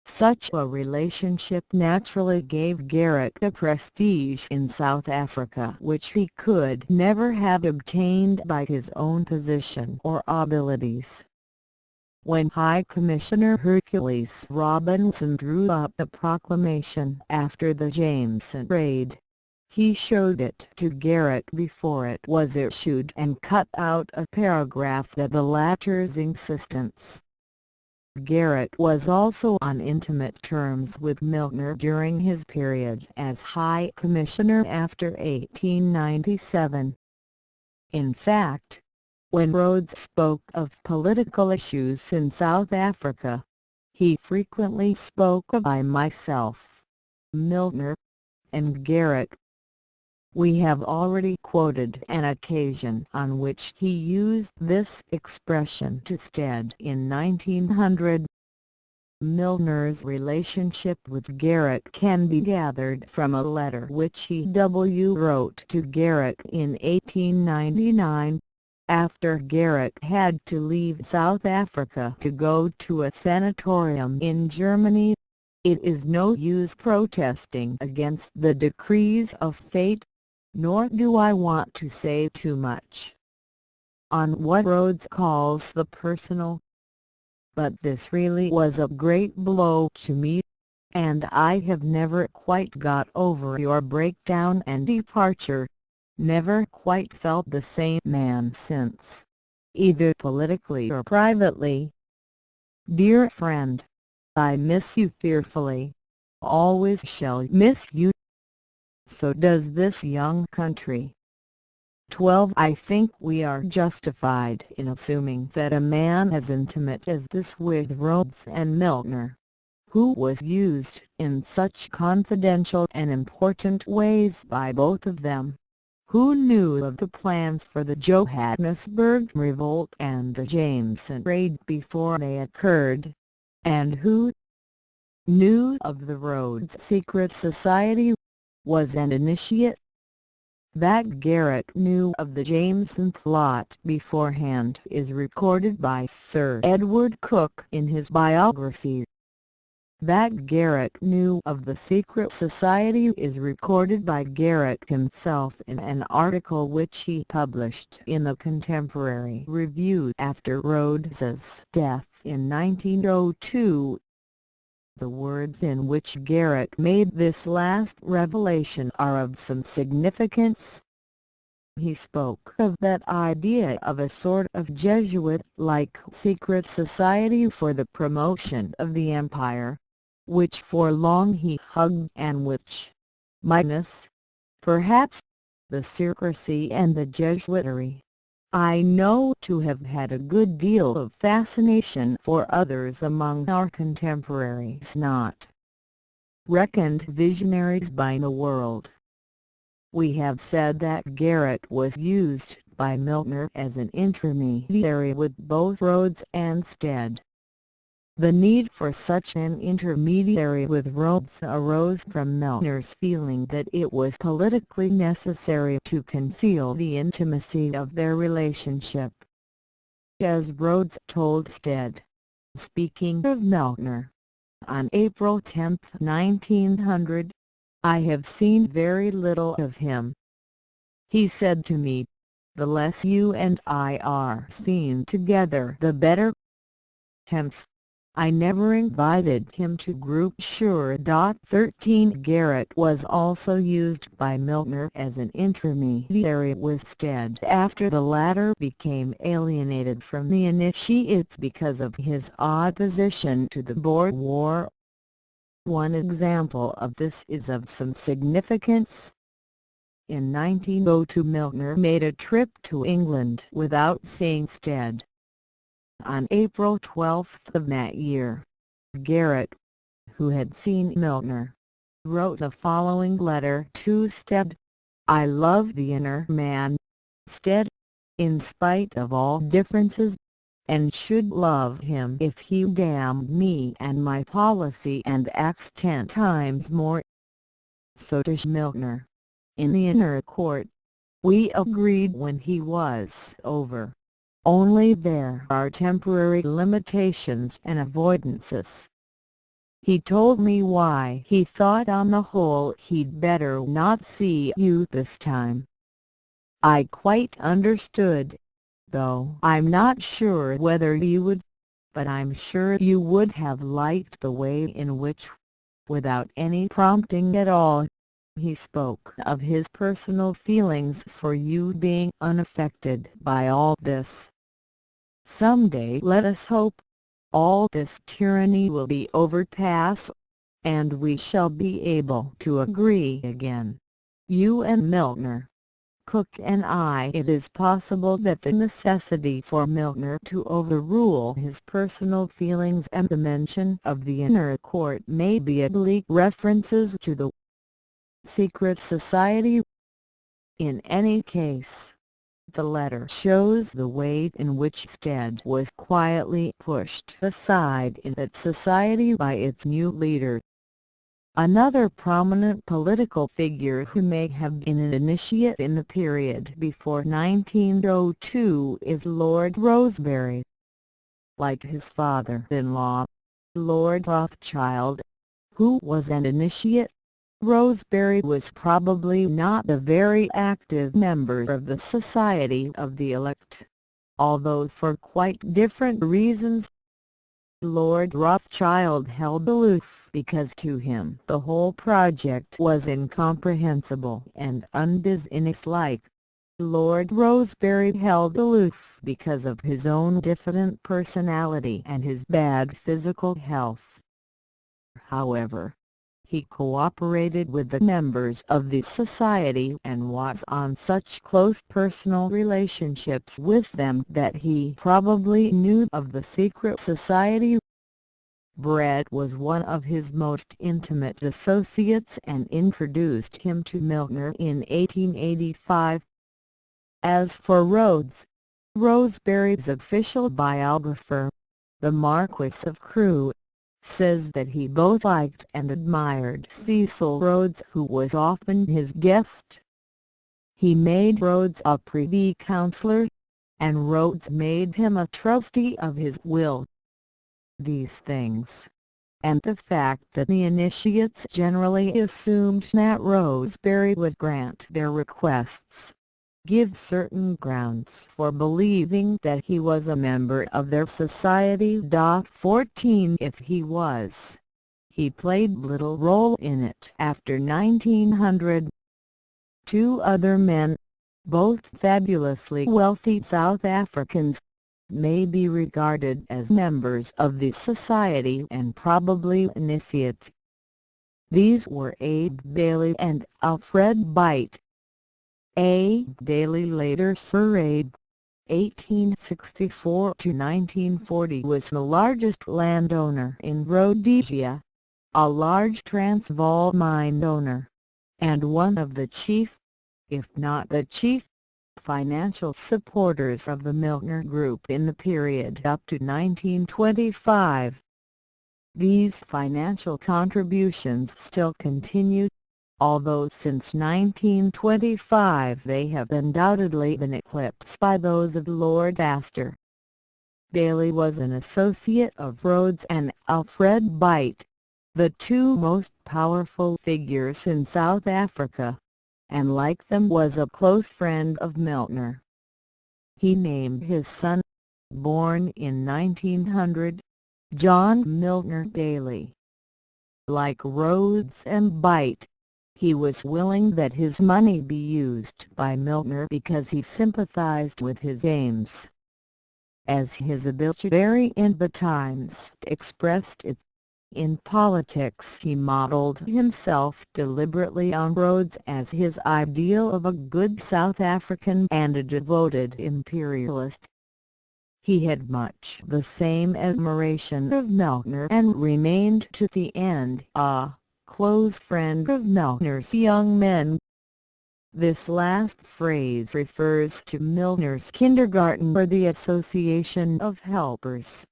Such a relationship naturally gave Garrett a prestige in South Africa which he could never have obtained by his own position or abilities. When High Commissioner Hercules Robinson drew up the proclamation after the Jameson raid, he showed it to Garrett before it was issued and cut out a paragraph at the latter's insistence. Garrett was also on intimate terms with Milner during his period as High Commissioner after 1897. In fact, when Rhodes spoke of political issues in South Africa, he frequently spoke of "I myself, Milner, and Garrett." We have already quoted an occasion on which he used this expression to Stead in 1900. Milner's relationship with Garrett can be gathered from a letter which E.W. wrote to Garrett in 1899, after Garrett had to leave South Africa to go to a sanatorium in Germany. "It is no use protesting against the decrees of fate, nor do I want to say too much on what Rhodes calls the personal. But this really was a great blow to me, and I have never quite got over your breakdown and departure, never quite felt the same man since, either politically or privately. Dear friend, I miss you fearfully, always shall miss you. So does this young country." 12. I think we are justified in assuming that a man as intimate as this with Rhodes and Milner, who was used in such confidential and important ways by both of them, who knew of the plans for the Johannesburg revolt and the Jameson raid before they occurred, and who knew of the Rhodes secret society, was an initiate. That Garrett knew of the Jameson plot beforehand is recorded by Sir Edward Coke in his biography. That Garrett knew of the secret society is recorded by Garrett himself in an article which he published in the Contemporary Review after Rhodes's death in 1902. The words in which Garrett made this last revelation are of some significance. He spoke of that idea of a sort of Jesuit-like secret society for the promotion of the empire, which for long he hugged and which, minus, perhaps, the secrecy and the Jesuitry, I know to have had a good deal of fascination for others among our contemporaries not reckoned visionaries by the world. We have said that Garrett was used by Milner as an intermediary with both Rhodes and Stead. The need for such an intermediary with Rhodes arose from Milner's feeling that it was politically necessary to conceal the intimacy of their relationship. As Rhodes told Stead, speaking of Milner, on April 10, 1900, "I have seen very little of him. He said to me, 'The less you and I are seen together the better.' Hence, I never invited him to group sure. 13 Garrett was also used by Milner as an intermediary with Stead after the latter became alienated from the initiates because of his opposition to the Boer War. One example of this is of some significance. In 1902 Milner made a trip to England without seeing Stead. On April 12 of that year, Garrett, who had seen Milner, wrote the following letter to Stead: "I love the inner man, Stead, in spite of all differences, and should love him if he damned me and my policy and acts 10 times more." So to Milner. In the inner court, we agreed when he was over. Only there are temporary limitations and avoidances. He told me why he thought on the whole he'd better not see you this time. I quite understood, though I'm not sure whether you would, but I'm sure you would have liked the way in which, without any prompting at all, he spoke of his personal feelings for you being unaffected by all this. Someday, let us hope, all this tyranny will be overpass, and we shall be able to agree again, you and Milner. Cook and I. It is possible that the necessity for Milner to overrule his personal feelings and the mention of the inner court may be oblique references to the secret society. In any case, the letter shows the way in which Stead was quietly pushed aside in that society by its new leader. Another prominent political figure who may have been an initiate in the period before 1902 is Lord Rosebery. Like his father-in-law, Lord Rothschild, who was an initiate, Rosebery was probably not a very active member of the Society of the Elect, although for quite different reasons. Lord Rothschild held aloof because to him the whole project was incomprehensible and unbusinesslike. Lord Rosebery held aloof because of his own diffident personality and his bad physical health. However, he cooperated with the members of the Society and was on such close personal relationships with them that he probably knew of the secret society. Brett was one of his most intimate associates and introduced him to Milner in 1885. As for Rhodes, Rosebery's official biographer, the Marquis of Crewe, says that he both liked and admired Cecil Rhodes, who was often his guest. He made Rhodes a Privy Councillor, and Rhodes made him a trustee of his will. These things, and the fact that the initiates generally assumed that Rosebery would grant their requests, give certain grounds for believing that he was a member of their society. 14 If he was, he played little role in it after 1900. Two other men, both fabulously wealthy South Africans, may be regarded as members of the society and probably initiates. These were Abe Bailey and Alfred Beit. Abe Bailey, later Sir Abe, 1864–1940, was the largest landowner in Rhodesia, a large Transvaal mine owner, and one of the chief, if not the chief, financial supporters of the Milner Group in the period up to 1925. These financial contributions still continue, although since 1925 they have undoubtedly been eclipsed by those of Lord Astor. Bailey was an associate of Rhodes and Alfred Beit, the two most powerful figures in South Africa, and like them was a close friend of Milner. He named his son, born in 1900, John Milner Daly. Like Rhodes and Byte, he was willing that his money be used by Milner because he sympathized with his aims. As his obituary in the Times expressed it, in politics he modelled himself deliberately on Rhodes as his ideal of a good South African and a devoted imperialist. He had much the same admiration of Milner and remained to the end a close friend of Milner's young men. This last phrase refers to Milner's kindergarten or the Association of Helpers,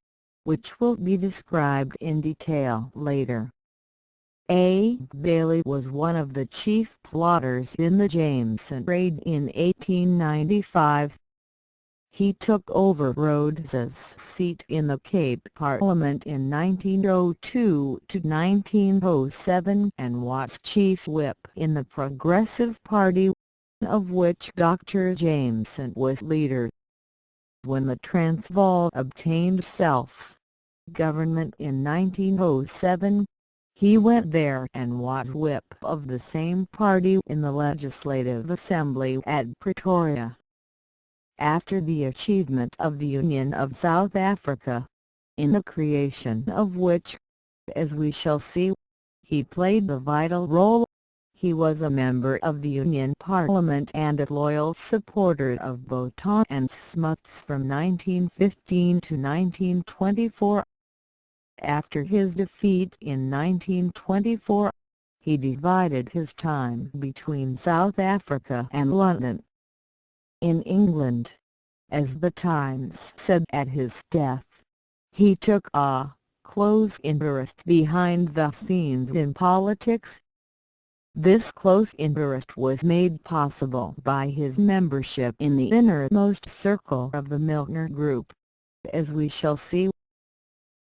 which will be described in detail later. A. Daly was one of the chief plotters in the Jameson raid in 1895. He took over Rhodes's seat in the Cape Parliament in 1902 to 1907 and was chief whip in the Progressive Party, of which Dr. Jameson was leader. When the Transvaal obtained self-government in 1907, he went there and was whip of the same party in the Legislative Assembly at Pretoria. After the achievement of the Union of South Africa, in the creation of which, as we shall see, he played a vital role, he was a member of the Union Parliament and a loyal supporter of Botha and Smuts from 1915 to 1924. After his defeat in 1924, he divided his time between South Africa and London. In England, as the Times said at his death, he took a close interest behind the scenes in politics. This close interest was made possible by his membership in the innermost circle of the Milner Group, as we shall see.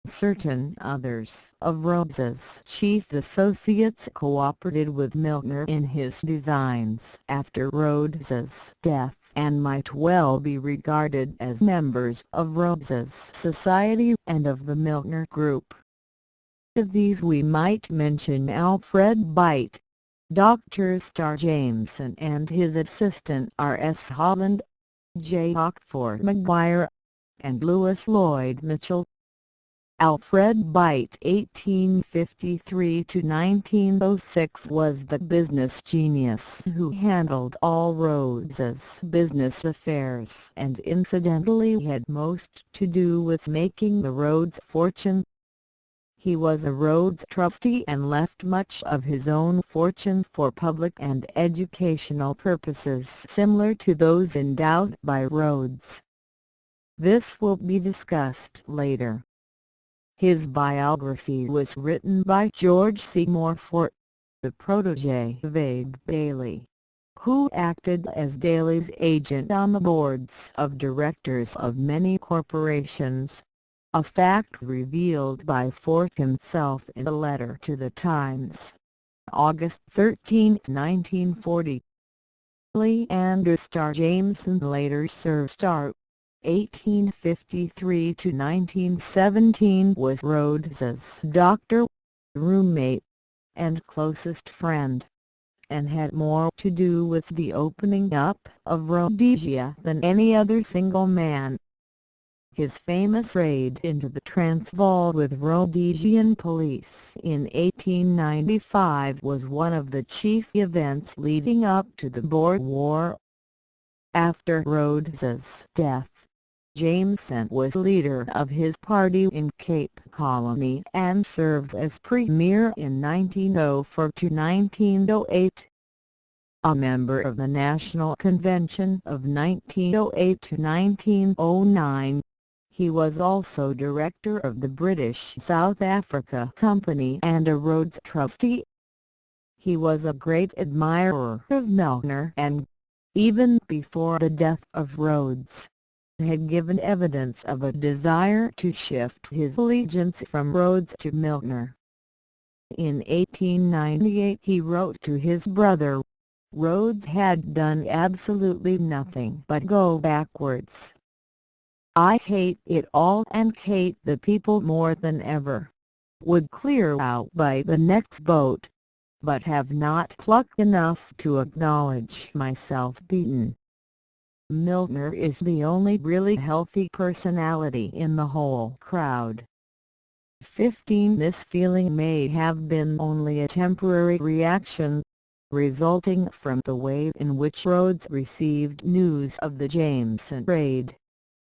Certain others of Rhodes's chief associates cooperated with Milner in his designs after Rhodes's death and might well be regarded as members of Rhodes's Society and of the Milner Group. Of these we might mention Alfred Byte, Dr. Starr Jameson and his assistant R.S. Holland, J. Ockford Maguire, and Lewis Lloyd Mitchell. Alfred Byte (1853–1906) was the business genius who handled all Rhodes's business affairs and incidentally had most to do with making the Rhodes fortune. He was a Rhodes trustee and left much of his own fortune for public and educational purposes similar to those endowed by Rhodes. This will be discussed later. His biography was written by George Seymour Fort, the protégé of Abe Daly, who acted as Daly's agent on the boards of directors of many corporations, a fact revealed by Fort himself in a letter to the Times, August 13, 1940. Leander Starr Jameson later served Starr, 1853–1917, was Rhodes's doctor, roommate, and closest friend, and had more to do with the opening up of Rhodesia than any other single man. His famous raid into the Transvaal with Rhodesian police in 1895 was one of the chief events leading up to the Boer War. After Rhodes's death, Jameson was leader of his party in Cape Colony and served as Premier in 1904 to 1908. A member of the National Convention of 1908 to 1909, he was also director of the British South Africa Company and a Rhodes trustee. He was a great admirer of Milner and, even before the death of Rhodes, had given evidence of a desire to shift his allegiance from Rhodes to Milner. In 1898 he wrote to his brother, "Rhodes had done absolutely nothing but go backwards. "I hate it all and hate the people more than ever. Would clear out by the next boat, but have not pluck enough to acknowledge myself beaten." Milner is the only really healthy personality in the whole crowd. 15 This feeling may have been only a temporary reaction, resulting from the way in which Rhodes received news of the Jameson raid,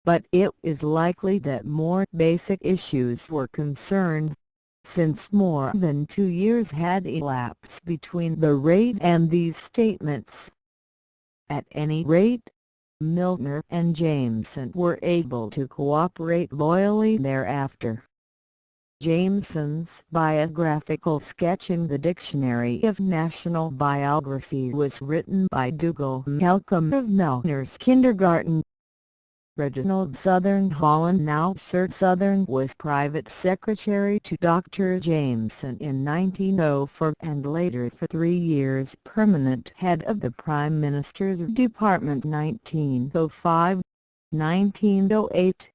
but it is likely that more basic issues were concerned, since more than 2 years had elapsed between the raid and these statements. At any rate, Milner and Jameson were able to cooperate loyally thereafter. Jameson's biographical sketch in the Dictionary of National Biography was written by Dougal Malcolm of Milner's kindergarten. Reginald Southern Holland, now Sir Southern, was private secretary to Dr. Jameson in 1904 and later for 3 years permanent head of the Prime Minister's Department 1905–1908.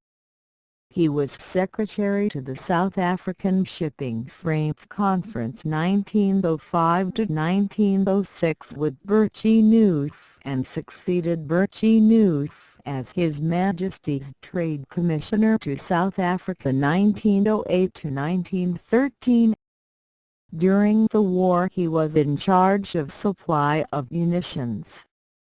He was secretary to the South African Shipping Frames Conference 1905–1906 with Birchie Noof and succeeded Birchie Noof as His Majesty's Trade Commissioner to South Africa 1908–1913. During the war he was in charge of supply of munitions,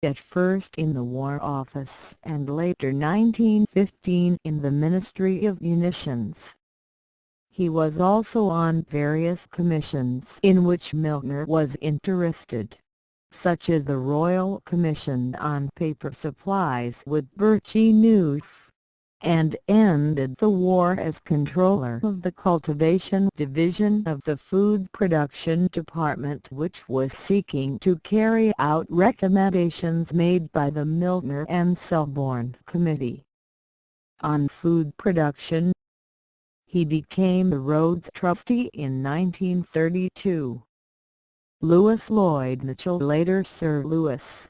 at first in the War Office and later 1915 in the Ministry of Munitions. He was also on various commissions in which Milner was interested, such as the Royal Commission on Paper Supplies with Birchie Noof, and ended the war as controller of the Cultivation Division of the Food Production Department, which was seeking to carry out recommendations made by the Milner and Selborne Committee on Food Production. He became the Rhodes trustee in 1932. Louis Lloyd Mitchell, later Sir Louis,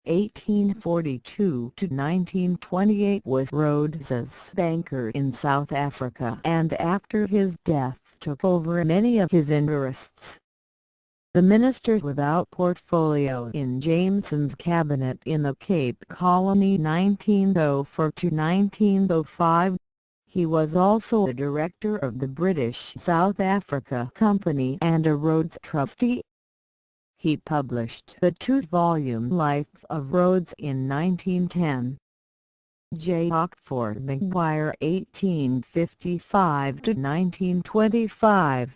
1842–1928, was Rhodes's banker in South Africa and after his death took over many of his interests. The minister without portfolio in Jameson's cabinet in the Cape Colony 1904–1905, he was also a director of the British South Africa Company and a Rhodes trustee. He published the 2-volume Life of Rhodes in 1910. J. Oxford Maguire, 1855–1925,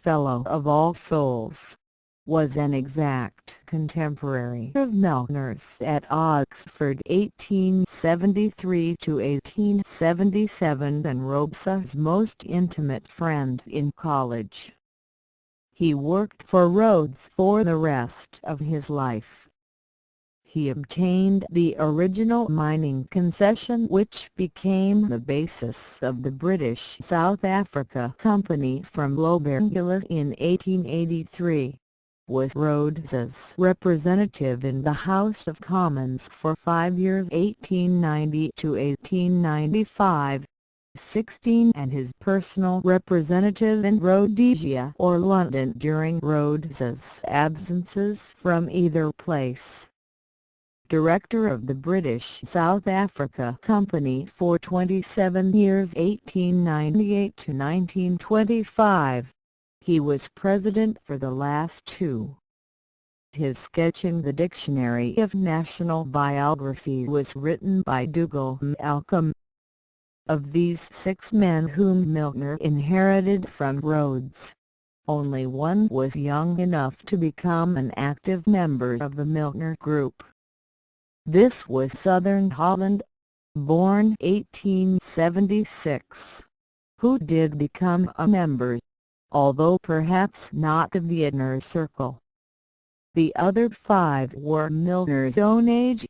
Fellow of All Souls, was an exact contemporary of Milner's at Oxford 1873–1877 and Rhodes's most intimate friend in college. He worked for Rhodes for the rest of his life. He obtained the original mining concession which became the basis of the British South Africa Company from Lobengula in 1883, was Rhodes's representative in the House of Commons for 5 years 1890–1895, 16 and his personal representative in Rhodesia or London during Rhodes's absences from either place. Director of the British South Africa Company for 27 years 1898–1925, he was president for the last 2. His sketch in the Dictionary of National Biography was written by Dougal Malcolm. Of these 6 men whom Milner inherited from Rhodes, only one was young enough to become an active member of the Milner Group. This was Southern Holland, born 1876, who did become a member, although perhaps not of the inner circle. The other 5 were Milner's own age,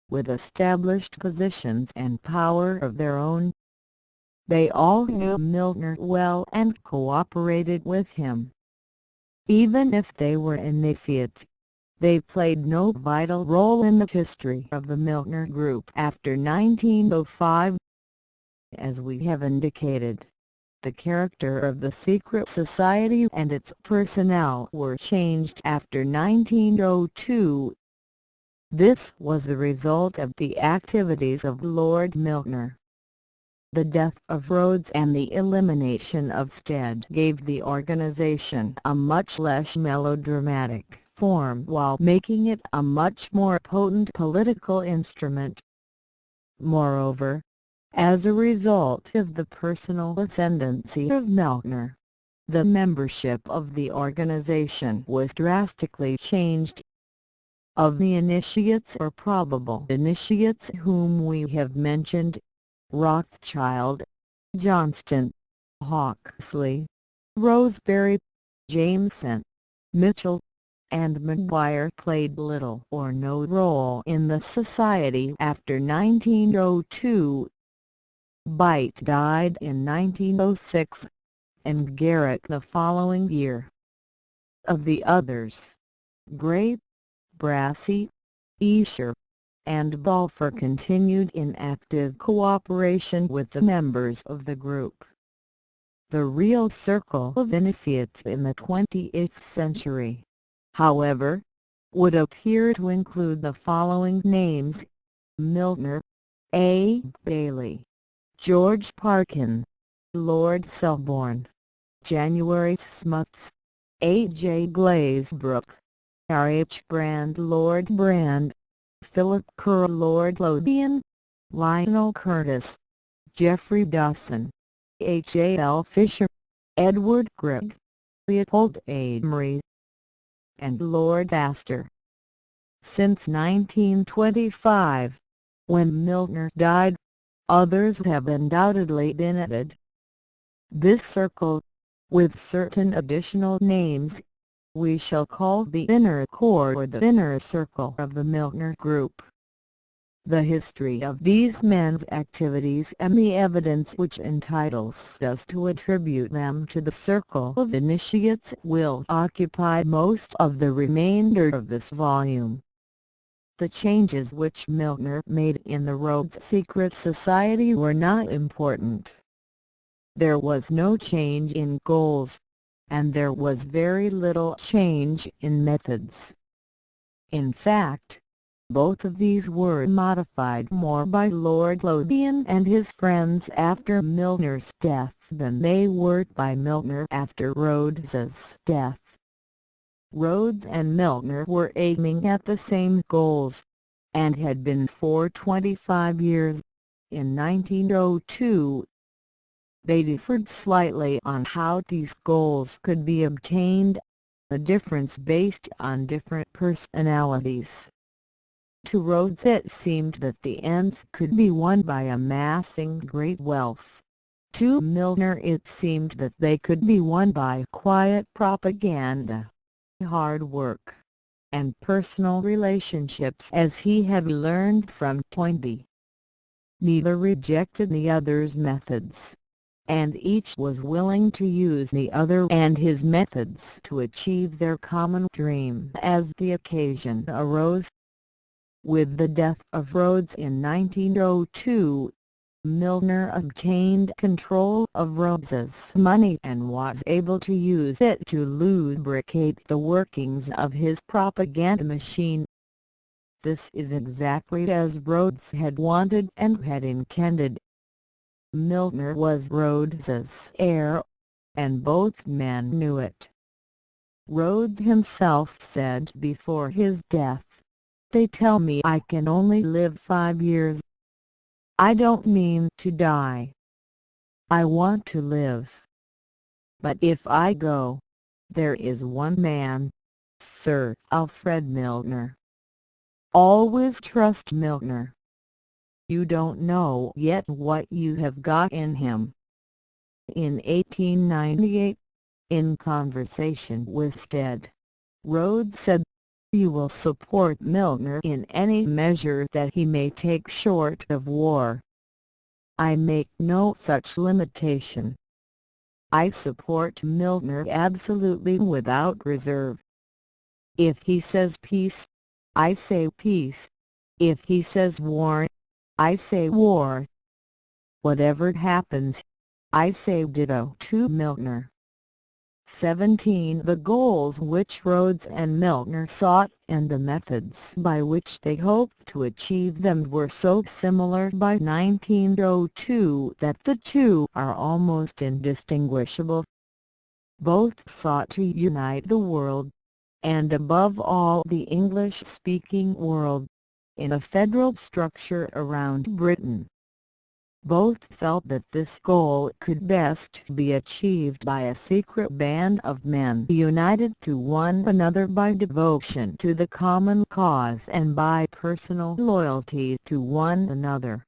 with established positions and power of their own. They all knew Milner well and cooperated with him. Even if they were initiates, they played no vital role in the history of the Milner Group after 1905. As we have indicated, the character of the secret society and its personnel were changed after 1902. This was the result of the activities of Lord Milner. The death of Rhodes and the elimination of Stead gave the organization a much less melodramatic form while making it a much more potent political instrument. Moreover, as a result of the personal ascendancy of Milner, the membership of the organization was drastically changed. Of the initiates or probable initiates whom we have mentioned, Rothschild, Johnston, Hawksley, Rosebery, Jameson, Mitchell, and Maguire played little or no role in the society after 1902. Byte died in 1906, and Garrett the following year. Of the others, Gray, Brassey, Escher, and Balfour continued in active cooperation with the members of the group. The real circle of initiates in the 20th century, however, would appear to include the following names: Milner, A. Bailey, George Parkin, Lord Selborne, January Smuts, A. J. Glazebrook, R. H. Brand, Lord Brand, Philip Kerr, Lord Lothian, Lionel Curtis, Geoffrey Dawson, H. A. L. Fisher, Edward Grigg, Leopold Amory, and Lord Astor. Since 1925, when Milner died, others have undoubtedly been added. This circle, with certain additional names, we shall call the inner core or the inner circle of the Milner group. The history of these men's activities and the evidence which entitles us to attribute them to the circle of initiates will occupy most of the remainder of this volume. The changes which Milner made in the Rhodes secret society were not important. There was no change in goals, and there was very little change in methods. In fact, both of these were modified more by Lord Lothian and his friends after Milner's death than they were by Milner after Rhodes's death. Rhodes and Milner were aiming at the same goals, and had been for 25 years. In 1902, they differed slightly on how these goals could be obtained, a difference based on different personalities. To Rhodes it seemed that the ends could be won by amassing great wealth. To Milner it seemed that they could be won by quiet propaganda, hard work, and personal relationships as he had learned from Toynbee. Neither rejected the other's methods, and each was willing to use the other and his methods to achieve their common dream as the occasion arose. With the death of Rhodes in 1902, Milner obtained control of Rhodes's money and was able to use it to lubricate the workings of his propaganda machine. This is exactly as Rhodes had wanted and had intended. Milner was Rhodes's heir, and both men knew it. Rhodes himself said before his death, "They tell me I can only live 5 years. I don't mean to die. I want to live. But if I go, there is one man, Sir Alfred Milner. Always trust Milner. You don't know yet what you have got in him." In 1898, in conversation with Stead, Rhodes said, "You will support Milner in any measure that he may take short of war. I make no such limitation. I support Milner absolutely without reserve. If he says peace, I say peace. If he says war, I say war. Whatever happens, I say ditto to Milner. 17. The goals which Rhodes and Milner sought and the methods by which they hoped to achieve them were so similar by 1902 that the two are almost indistinguishable. Both sought to unite the world, and above all the English-speaking world, in a federal structure around Britain. Both felt that this goal could best be achieved by a secret band of men united to one another by devotion to the common cause and by personal loyalty to one another.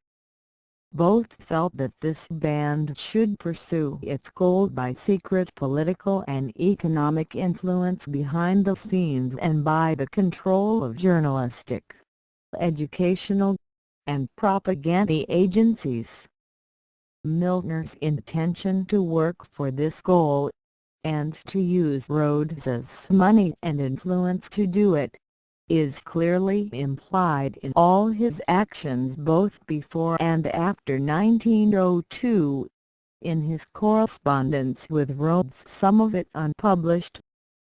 Both felt that this band should pursue its goal by secret political and economic influence behind the scenes and by the control of journalistic, educational, and propaganda agencies. Milner's intention to work for this goal, and to use Rhodes's money and influence to do it, is clearly implied in all his actions both before and after 1902, in his correspondence with Rhodes, some of it unpublished,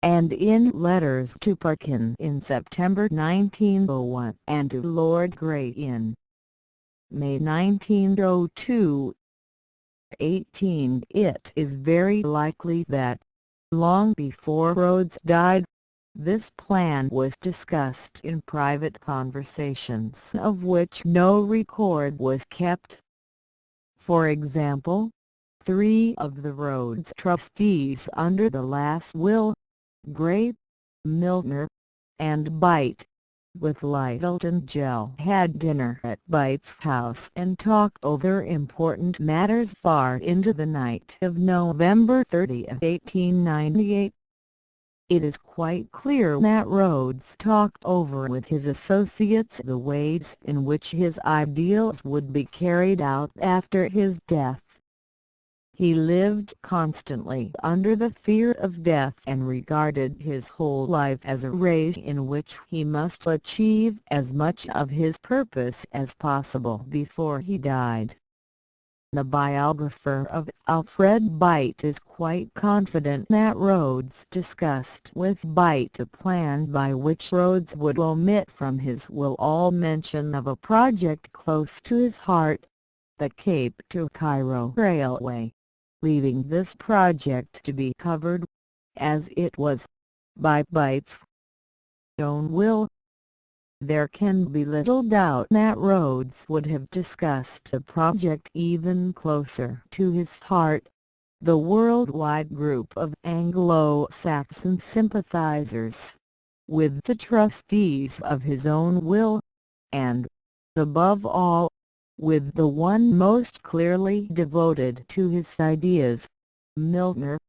and in letters to Parkin in September 1901 and to Lord Grey in May 1902. 18. It is very likely that, long before Rhodes died, this plan was discussed in private conversations of which no record was kept. For example, 3 of the Rhodes trustees under the last will, Grey, Milner, and Byte, with Lyttelton Gell, had dinner at Byte's house and talked over important matters far into the night of November 30, 1898. It is quite clear that Rhodes talked over with his associates the ways in which his ideals would be carried out after his death. He lived constantly under the fear of death and regarded his whole life as a race in which he must achieve as much of his purpose as possible before he died. The biographer of Alfred Byte is quite confident that Rhodes discussed with Byte a plan by which Rhodes would omit from his will all mention of a project close to his heart, the Cape to Cairo Railway, leaving this project to be covered, as it was, by Byte's own will. There can be little doubt that Rhodes would have discussed the project even closer to his heart. The worldwide group of Anglo-Saxon sympathizers, with the trustees of his own will, and, above all, with the one most clearly devoted to his ideas, Milner,